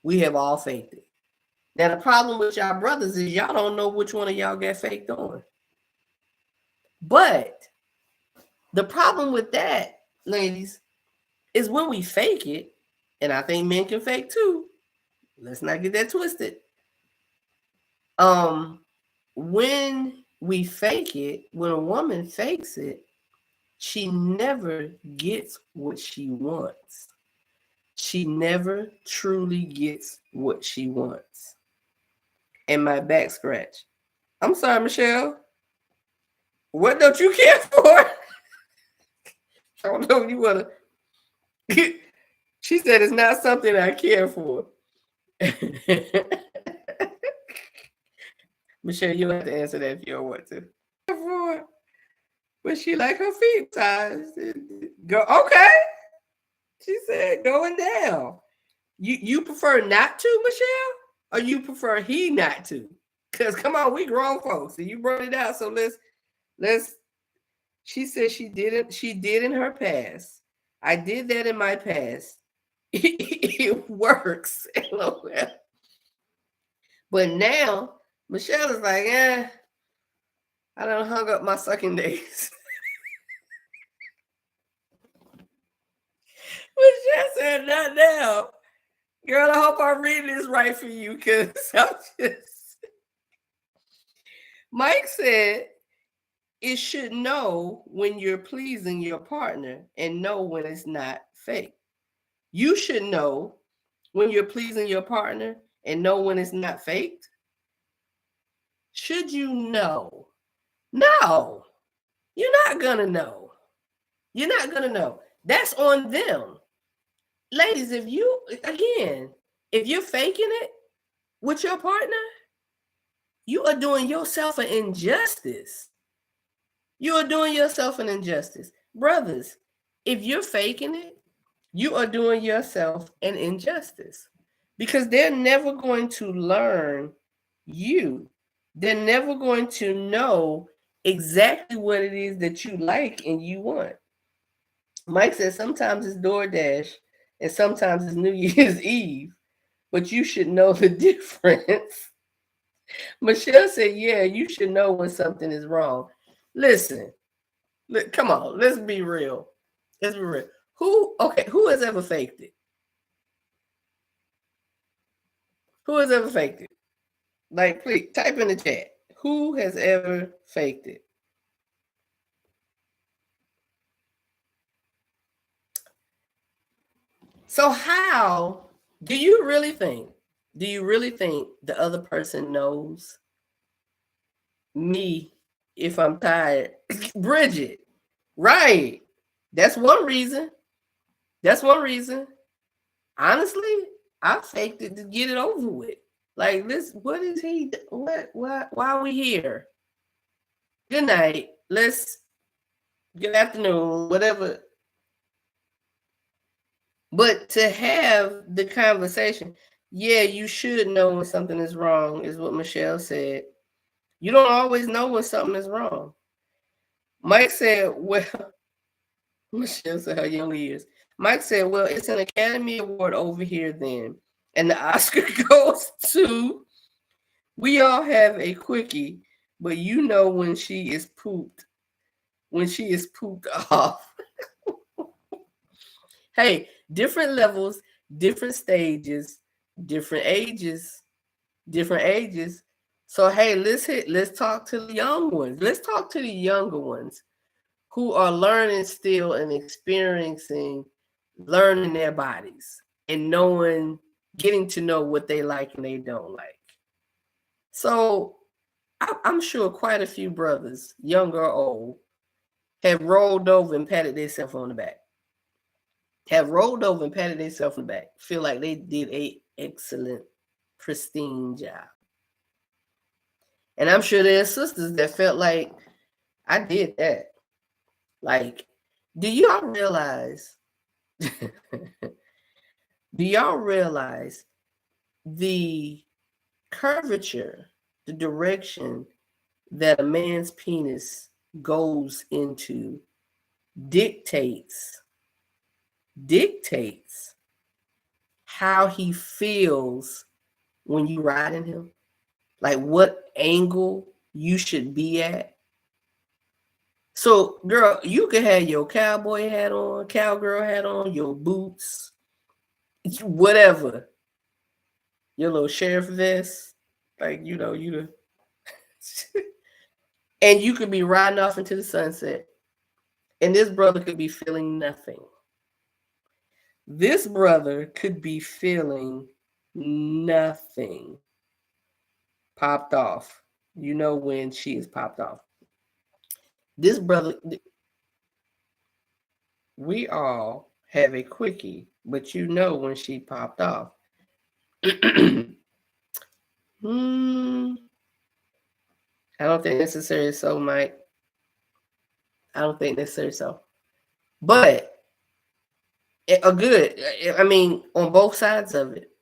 We have all faked it. Now, the problem with y'all brothers is y'all don't know which one of y'all got faked on. But the problem with that, ladies, is when we fake it, and I think men can fake too. Let's not get that twisted. When we fake it. When a woman fakes it, she never gets what she wants. She never truly gets what she wants. And my back scratch. I'm sorry, Michelle. What don't you care for? I don't know if you want to. She said it's not something I care for. Michelle, you have to answer that if you don't want to. But she like her feet ties. Go okay. She said going down. You prefer not to, Michelle, or you prefer he not to? Because come on, we grown folks, and you brought it out. So let's. She said she did in her past. I did that in my past. It works. LOL. But now Michelle is like, I done hung up my sucking days. Michelle said, not now. Girl, I hope I'm reading this right for you, because I'm just. Mike said it should know when you're pleasing your partner and know when it's not fake. You should know when you're pleasing your partner and know when it's not faked. Should you know? No, you're not gonna know. You're not gonna know. That's on them. Ladies, if you're faking it with your partner, you are doing yourself an injustice. You are doing yourself an injustice. Brothers, if you're faking it, you are doing yourself an injustice, because they're never going to learn you. They're never going to know exactly what it is that you like and you want. Mike says sometimes it's DoorDash and sometimes it's New Year's Eve, but you should know the difference. Michelle said, yeah, you should know when something is wrong. Listen, come on, let's be real. Let's be real. Who has ever faked it? Who has ever faked it? Like, please type in the chat. Who has ever faked it? So how do you really think? Do you really think the other person knows me if I'm tired? Bridget, right. That's one reason. That's one reason. Honestly, I faked it to get it over with. Like, what is he? Why are we here? Good night. Good afternoon, whatever. But to have the conversation, yeah, you should know when something is wrong, is what Michelle said. You don't always know when something is wrong. Mike said, well, Michelle said her young years. Mike said, well, it's an Academy Award over here then. And the Oscar goes to, we all have a quickie, but you know when she is pooped off. Hey, different levels, different stages, different ages. So hey, let's talk to the young ones. Let's talk to the younger ones who are learning still and experiencing, learning their bodies and getting to know what they like and they don't like. So I'm sure quite a few brothers, young or old, have rolled over and patted themselves on the back. Feel like they did an excellent, pristine job. And I'm sure there are sisters that felt like, I did that. Like, do y'all realize the curvature, the direction that a man's penis goes into dictates how he feels when you riding him? Like what angle you should be at. So, girl, you could have your cowboy hat on, cowgirl hat on, your boots, whatever, your little sheriff vest, like, you And you could be riding off into the sunset, and this brother could be feeling nothing. This brother could be feeling nothing. Popped off. You know when she is popped off. This brother, we all have a quickie, but you know when she popped off. I don't think necessarily so, Mike. I don't think necessarily so. But a good, I mean, on both sides of it,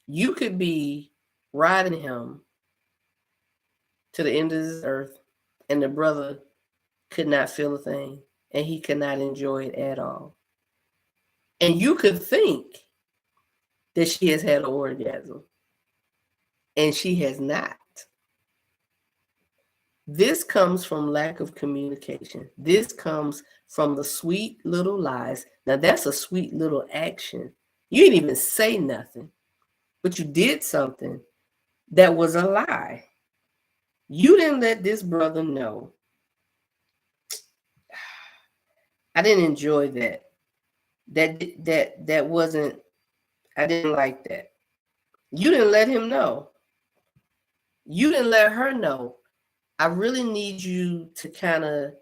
you could be riding him to the end of this earth, and the brother could not feel a thing, and he could not enjoy it at all. And you could think that she has had an orgasm, and she has not. This comes from lack of communication. This comes from the sweet little lies. Now, that's a sweet little action. You didn't even say nothing, but you did something that was a lie. You didn't let this brother know. I didn't enjoy that. That wasn't, I didn't like that. You didn't let him know. You didn't let her know. I really need you to kind of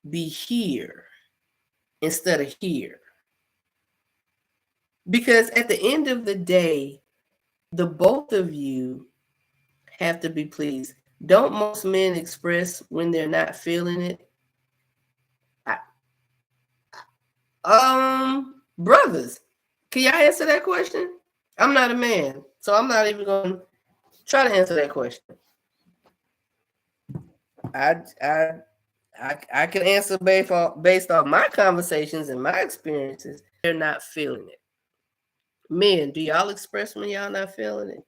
be here instead of here. Because at the end of the day, the both of you have to be pleased. Don't most men express when they're not feeling it? Brothers, can y'all answer that question? I'm not a man, so I'm not even going to try to answer that question. I can answer based off my conversations and my experiences. They're not feeling it. Men, do y'all express when y'all not feeling it?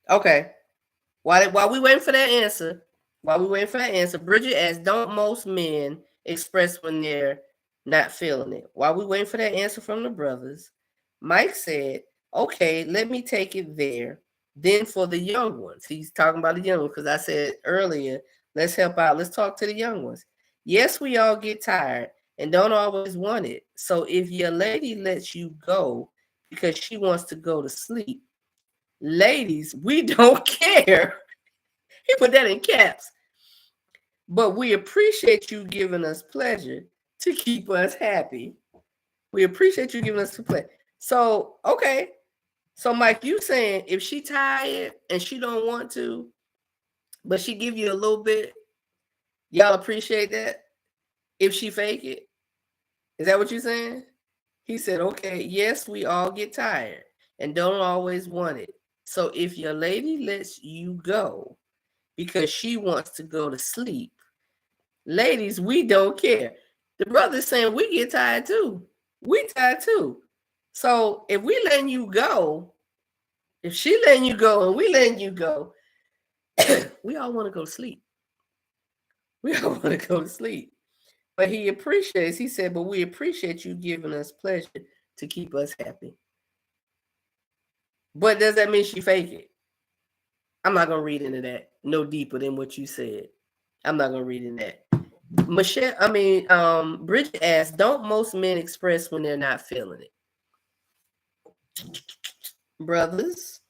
Okay. While we waiting for that answer, Bridget asked, don't most men express when they're not feeling it? While we waiting for that answer from the brothers, Mike said, okay, let me take it there. Then for the young ones, he's talking about the young ones because I said earlier, let's help out. Let's talk to the young ones. Yes, we all get tired and don't always want it. So if your lady lets you go because she wants to go to sleep, ladies, we don't care. He put that in caps. But we appreciate you giving us pleasure to keep us happy. We appreciate you giving us the pleasure. So, okay. So, Mike, you saying if she tired and she don't want to, but she give you a little bit, y'all appreciate that? If she fake it? Is that what you're saying? He said, okay, yes, we all get tired and don't always want it. So if your lady lets you go because she wants to go to sleep, ladies, we don't care. The brother's saying we get tired too. We tired too. So if we letting you go, if she letting you go and we letting you go, we all want to go to sleep. We all want to go to sleep. But he said, but we appreciate you giving us pleasure to keep us happy. But does that mean she fake it? I'm not going to read into that no deeper than what you said. I'm not going to read into that. Bridget asked, don't most men express when they're not feeling it? Brothers,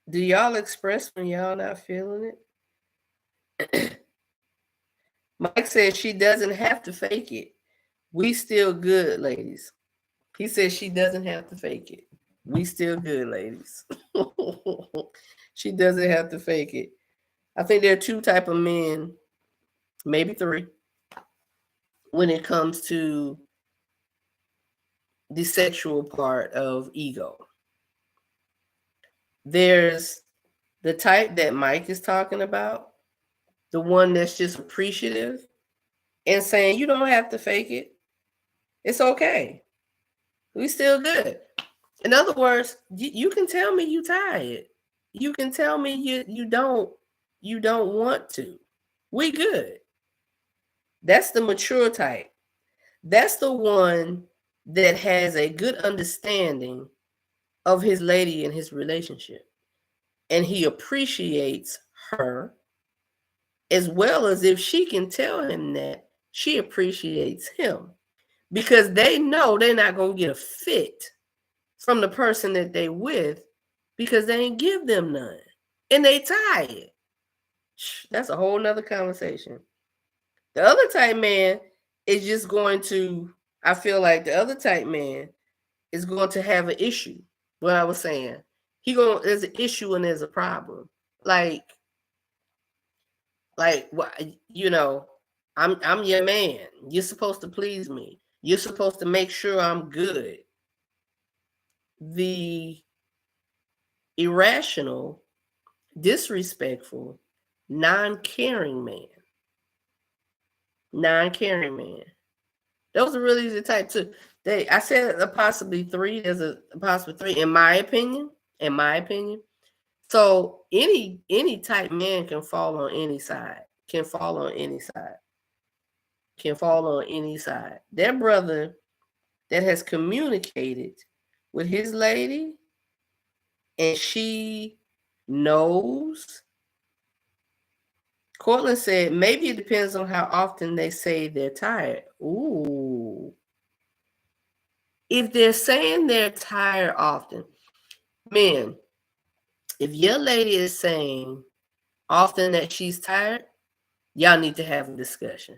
do y'all express when y'all not feeling it? Mike says she doesn't have to fake it. We still good, ladies. He says she doesn't have to fake it. We still good, ladies. She doesn't have to fake it. I think there are two type of men, maybe three, when it comes to the sexual part of ego. There's the type that Mike is talking about, the one that's just appreciative and saying, you don't have to fake it. It's okay. We still good. In other words, you can tell me you tired. You can tell me you don't want to. We good. That's the mature type. That's the one that has a good understanding of his lady in his relationship. And he appreciates her, as well as if she can tell him that she appreciates him, because they know they're not going to get a fit from the person that they with, because they ain't give them none and they tired. That's a whole nother conversation. The other type man is just going to, I feel like the other type man is going to have an issue. What I was saying, there's an issue and there's a problem. Like what, you know, I'm your man. You're supposed to please me. You're supposed to make sure I'm good. The irrational, disrespectful, non-caring man. Those are really the type two. I said possibly three. There's a possible three, in my opinion. So any type man can fall on any side. Their brother that has communicated with his lady and she knows. Cortland said, maybe it depends on how often they say they're tired. Ooh. If they're saying they're tired often, men, if your lady is saying often that she's tired, y'all need to have a discussion.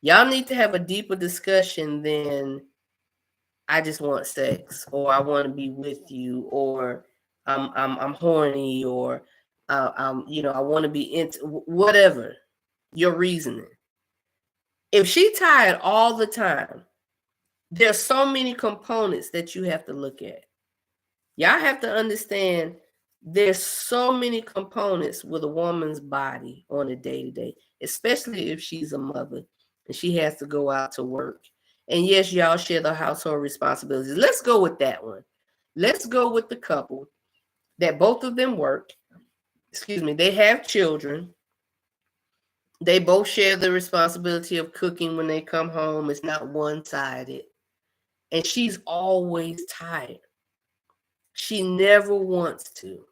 Y'all need to have a deeper discussion than I just want sex, or I want to be with you, or I'm horny, or I want to be into whatever your reasoning. If she tired all the time, there's so many components that you have to look at. Y'all have to understand there's so many components with a woman's body on a day-to-day, especially if she's a mother and she has to go out to work. And yes, y'all share the household responsibilities. Let's go with that one. Let's go with the couple that both of them work. They have children. They both share the responsibility of cooking when they come home. It's not one-sided. And she's always tired. She never wants to.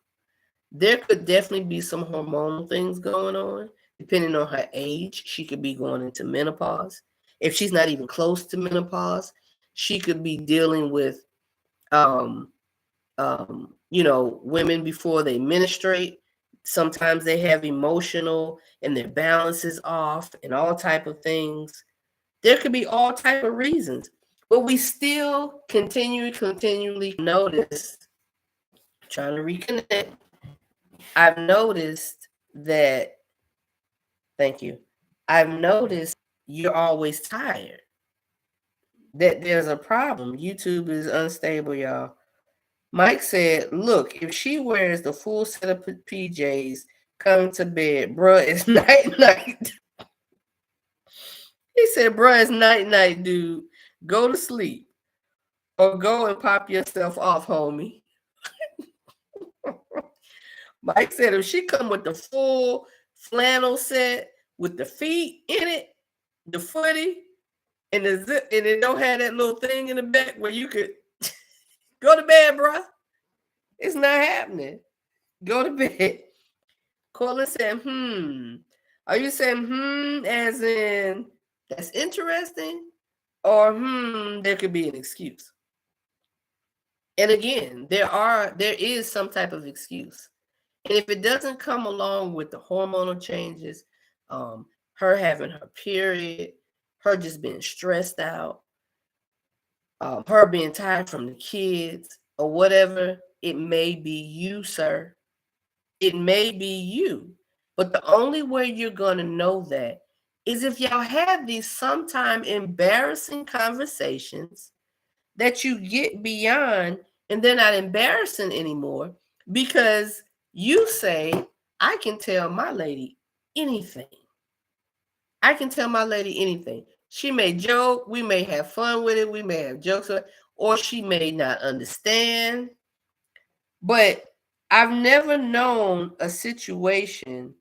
There could definitely be some hormonal things going on. Depending on her age, she could be going into menopause. If she's not even close to menopause, she could be dealing with, women before they menstruate. Sometimes they have emotional and their balance is off and all type of things. There could be all type of reasons, but we still continually notice, trying to reconnect. I've noticed that, thank you. I've noticed you're always tired. That there's a problem. YouTube is unstable, y'all. Mike said, look, if she wears the full set of PJs coming to bed, bruh, it's night. He said, bruh, it's night, dude. Go to sleep. Or go and pop yourself off, homie. Mike said, if she come with the full flannel set with the feet in it, the footy, and the zip, and it don't have that little thing in the back where you could go to bed, bruh. It's not happening. Go to bed. Cortland said, Are you saying as in that's interesting? Or there could be an excuse? And again, there is some type of excuse. And if it doesn't come along with the hormonal changes, her having her period, her just being stressed out, her being tired from the kids or whatever, it may be you, sir. It may be you. But the only way you're going to know that is if y'all have these sometime embarrassing conversations that you get beyond, and they're not embarrassing anymore, because you say, I can tell my lady anything. She may joke, we may have fun with it, we may have jokes with it, or she may not understand. But I've never known a situation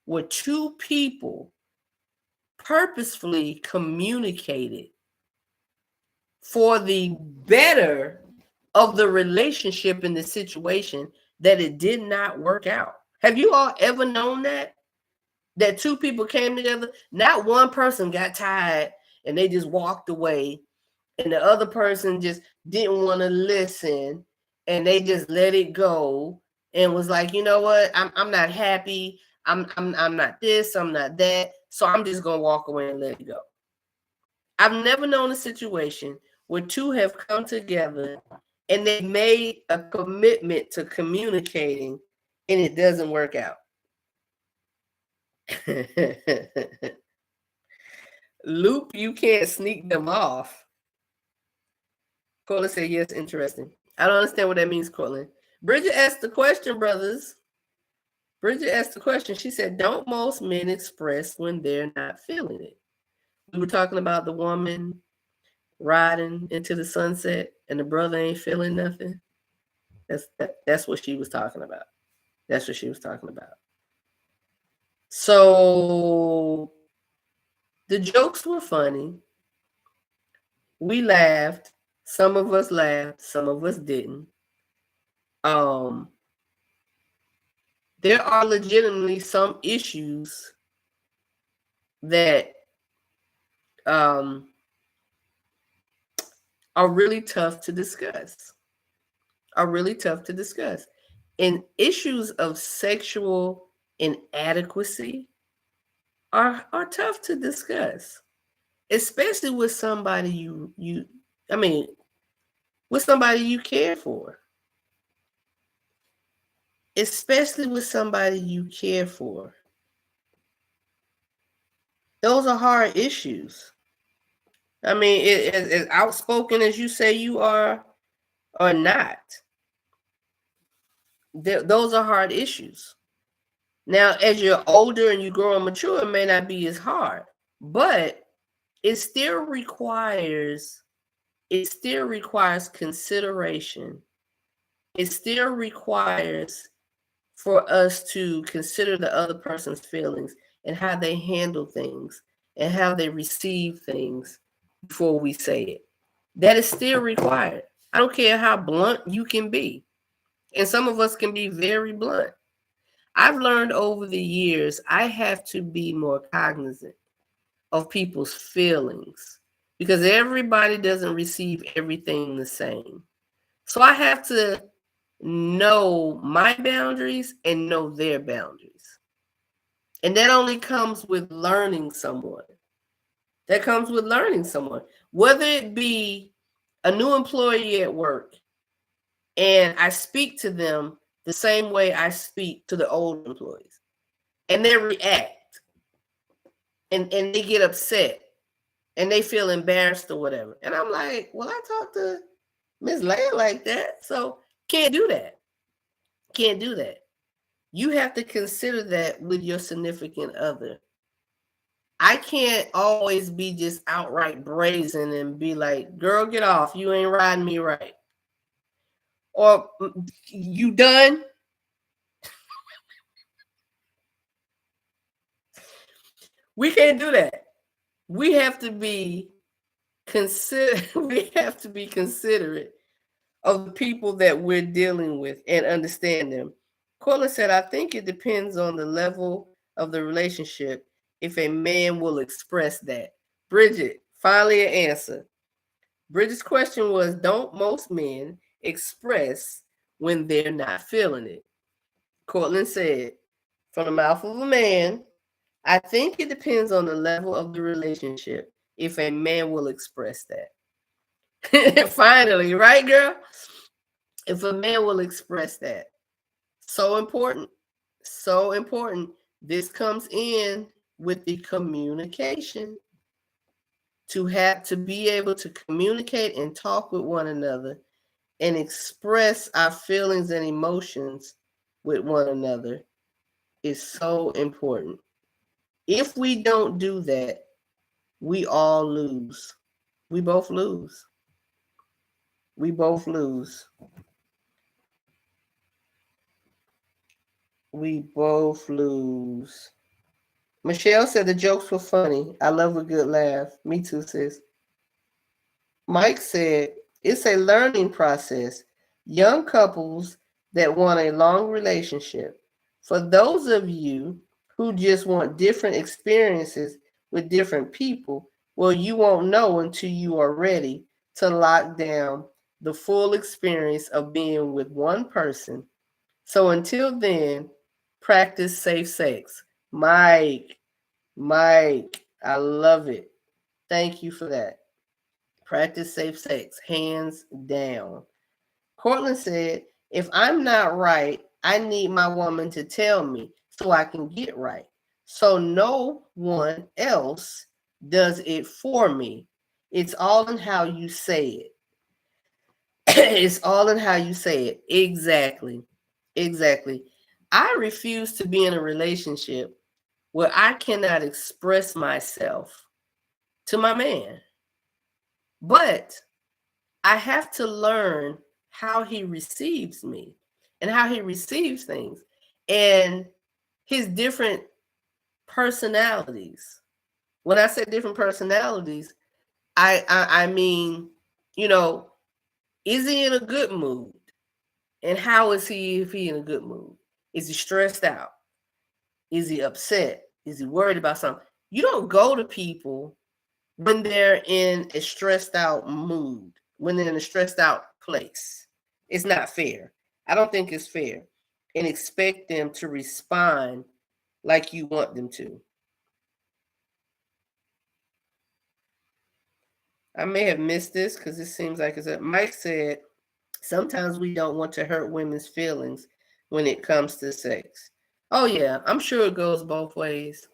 where two people purposefully communicated for the better of the relationship in the situation that it did not work out. Have you all ever known that? That two people came together, not one person got tired and they just walked away, and the other person just didn't want to listen and they just let it go and was like, you know what, I'm not happy. I'm not this, I'm not that. So I'm just gonna walk away and let it go. I've never known a situation where two have come together and they made a commitment to communicating and it doesn't work out. Loop, you can't sneak them off. Cortland said, yes, interesting. I don't understand what that means, Cortland. Bridget asked the question, brothers. Bridget asked the question. She said, don't most men express when they're not feeling it? We were talking about the woman riding into the sunset and the brother ain't feeling nothing. That's what she was talking about. That's what she was talking about. So the jokes were funny. We laughed. Some of us laughed. Some of us didn't. There are legitimately some issues that are really tough to discuss. And issues of sexual inadequacy are tough to discuss, especially with somebody with somebody you care for. Especially with somebody you care for. Those are hard issues. I mean, as outspoken as you say you are or not, those are hard issues. Now, as you're older and you grow and mature, it may not be as hard, but it still requires consideration. It still requires for us to consider the other person's feelings and how they handle things and how they receive things before we say it. That is still required. I don't care how blunt you can be. And some of us can be very blunt. I've learned over the years, I have to be more cognizant of people's feelings because everybody doesn't receive everything the same. So I have to know my boundaries and know their boundaries. And that only comes with learning someone. Whether it be a new employee at work and I speak to them the same way I speak to the old employees, and they react and they get upset and they feel embarrassed or whatever. And I'm like, well, I talked to Ms. Land like that, so can't do that. You have to consider that with your significant other. I can't always be just outright brazen and be like, girl, get off. You ain't riding me right. Or you done? We can't do that. We have to be considerate of the people that we're dealing with and understand them. Cortland said, I think it depends on the level of the relationship if a man will express that. Bridget, finally an answer. Bridget's question was, don't most men express when they're not feeling it? Cortland said, from the mouth of a man, I think it depends on the level of the relationship if a man will express that. Finally, right, girl? If a man will express that. So important. This comes in with the communication. To be able to communicate and talk with one another and express our feelings and emotions with one another is so important. If we don't do that, we all lose. We both lose. Michelle said the jokes were funny. I love a good laugh. Me too, sis. Mike said, it's a learning process. Young couples that want a long relationship. For those of you who just want different experiences with different people, well, you won't know until you are ready to lock down the full experience of being with one person. So until then, practice safe sex. Mike, I love it. Thank you for that. Practice safe sex, hands down. Cortland said, if I'm not right, I need my woman to tell me so I can get right. So no one else does it for me. It's all in how you say it. It's all in how you say it. Exactly. Exactly. I refuse to be in a relationship where I cannot express myself to my man. But I have to learn how he receives me and how he receives things and his different personalities. When I say different personalities, I mean, you know, is he in a good mood? And how is he if he in a good mood? Is he stressed out? Is he upset? Is he worried about something? You don't go to people when they're in a stressed out mood, when they're in a stressed out place. It's not fair. I don't think it's fair. And expect them to respond like you want them to. I may have missed this because it seems like it's a Mike said, sometimes we don't want to hurt women's feelings when it comes to sex. Oh yeah, I'm sure it goes both ways.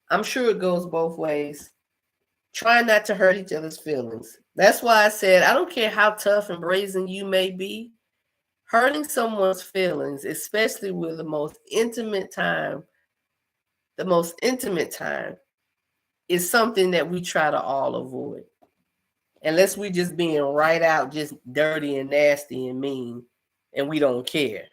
I'm sure it goes both ways. Try not to hurt each other's feelings. That's why I said, I don't care how tough and brazen you may be, hurting someone's feelings, especially with the most intimate time, is something that we try to all avoid. Unless we just being right out, just dirty and nasty and mean, and we don't care.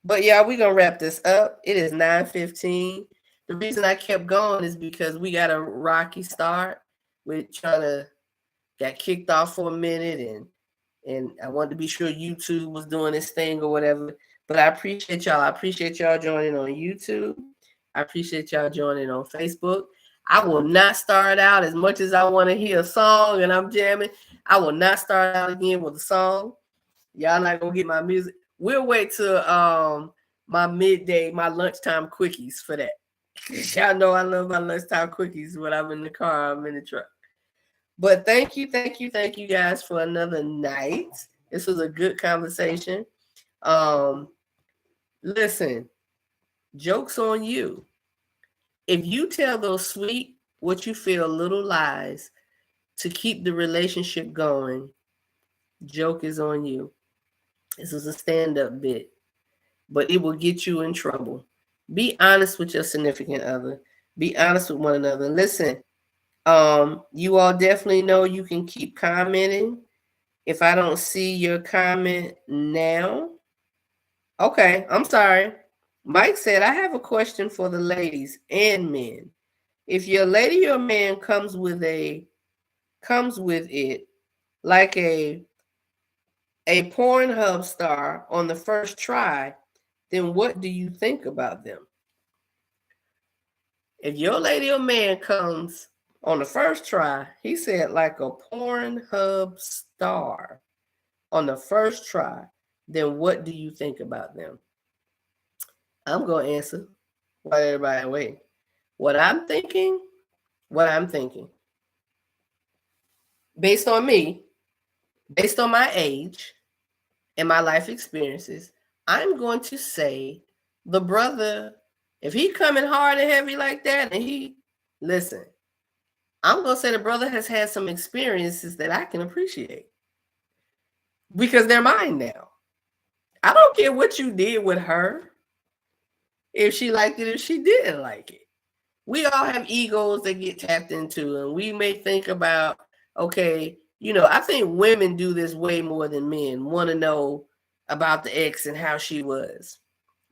But yeah, we're gonna wrap this up. It is 9:15. The reason I kept going is because we got a rocky start. We're trying to got kicked off for a minute, and I wanted to be sure YouTube was doing its thing or whatever. But I appreciate y'all. I appreciate y'all joining on YouTube. I appreciate y'all joining on Facebook. I will not start out as much as I want to hear a song and I'm jamming. I will not start out again with a song. Y'all not gonna get my music. We'll wait till my midday, my lunchtime quickies for that. Y'all know I love my lunchtime quickies when I'm in the car, I'm in the truck. But thank you guys for another night. This was a good conversation. Listen, joke's on you. If you tell those sweet, what you feel, little lies to keep the relationship going, joke is on you. This is a stand-up bit, but it will get you in trouble. Be honest with your significant other. Be honest with one another. Listen, you all definitely know you can keep commenting. If I don't see your comment now, okay, I'm sorry. Mike said, I have a question for the ladies and men. If your lady or man comes with it like a Pornhub star on the first try, then what do you think about them? If your lady or man comes on the first try, he said like a Pornhub star on the first try, then what do you think about them? I'm going to answer while everybody wait. What I'm thinking, based on me, based on my age and my life experiences, I'm going to say the brother, if he coming hard and heavy like that, and listen, I'm going to say the brother has had some experiences that I can appreciate because they're mine now. I don't care what you did with her, if she liked it, if she didn't like it. We all have egos that get tapped into, and we may think about, okay, I think women do this way more than men, want to know about the ex and how she was.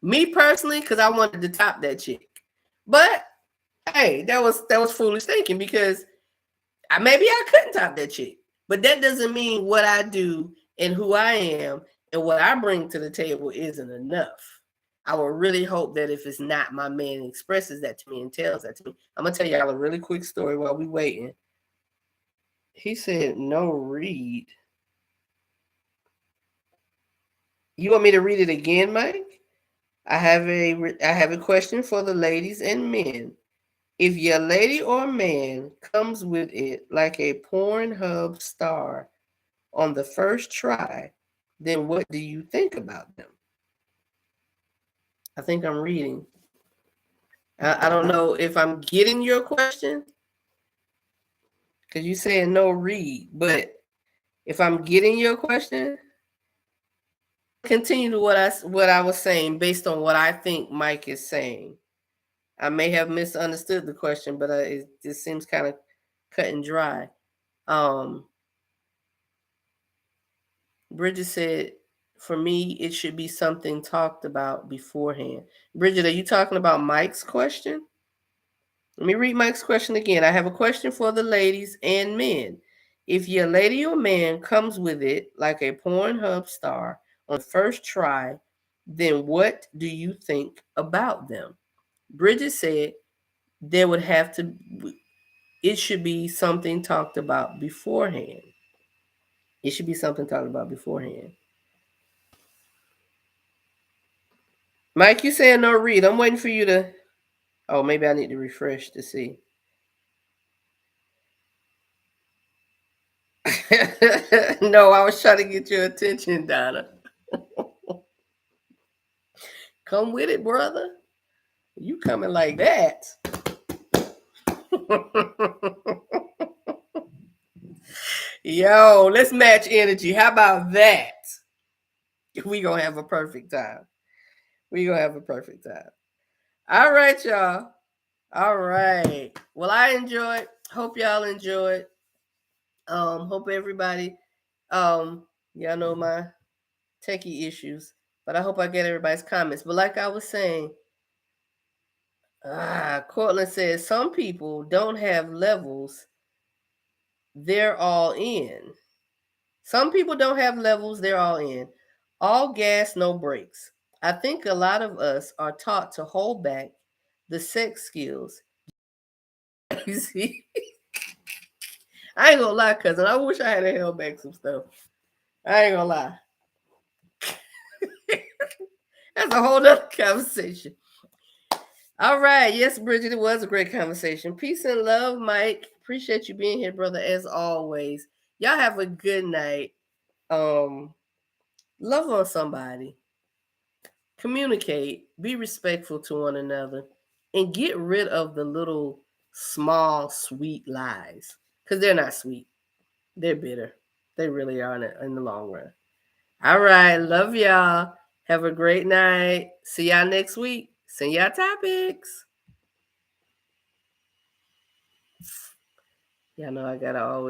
Me personally, because I wanted to top that chick. But hey, that was foolish thinking because maybe I couldn't top that chick. But that doesn't mean what I do and who I am and what I bring to the table isn't enough. I will really hope that if it's not, my man expresses that to me and tells that to me. I'm gonna tell y'all a really quick story while we waiting. He said no read. You want me to read it again, Mike? I have a question for the ladies and men. If your lady or man comes with it like a Pornhub star on the first try, then what do you think about them? I think I'm reading. I don't know if I'm getting your question because you saying no read, but if I'm getting your question, continue to what I was saying based on what I think Mike is saying. I may have misunderstood the question, but it just seems kind of cut and dry. Bridget said, for me, it should be something talked about beforehand. Bridget, are you talking about Mike's question? Let me read Mike's question again. I have a question for the ladies and men. If your lady or man comes with it like a Pornhub star on first try, then what do you think about them? Bridget said it should be something talked about beforehand. It should be something talked about beforehand. Mike, you saying no read. I'm waiting for you to. Oh, maybe I need to refresh to see. No, I was trying to get your attention, Donna. Come with it, brother. You coming like that. Yo, let's match energy. How about that? We gonna have a perfect time. All right, y'all. All right. Well, I enjoyed. Hope y'all enjoyed. Hope everybody. Y'all know my techie issues, but I hope I get everybody's comments. But like I was saying, Cortland says some people don't have levels. They're all in. Some people don't have levels. They're all in. All gas, no brakes. I think a lot of us are taught to hold back the sex skills. You see, I ain't gonna lie, cousin. I wish I had held back some stuff. I ain't gonna lie. That's a whole nother conversation. All right. Yes, Bridget, it was a great conversation. Peace and love, Mike. Appreciate you being here, brother, as always. Y'all have a good night. Love on somebody. Communicate. Be respectful to one another. And get rid of the little, small, sweet lies. Because they're not sweet. They're bitter. They really are in the long run. All right. Love y'all. Have a great night. See y'all next week. Send y'all topics. Y'all know I gotta always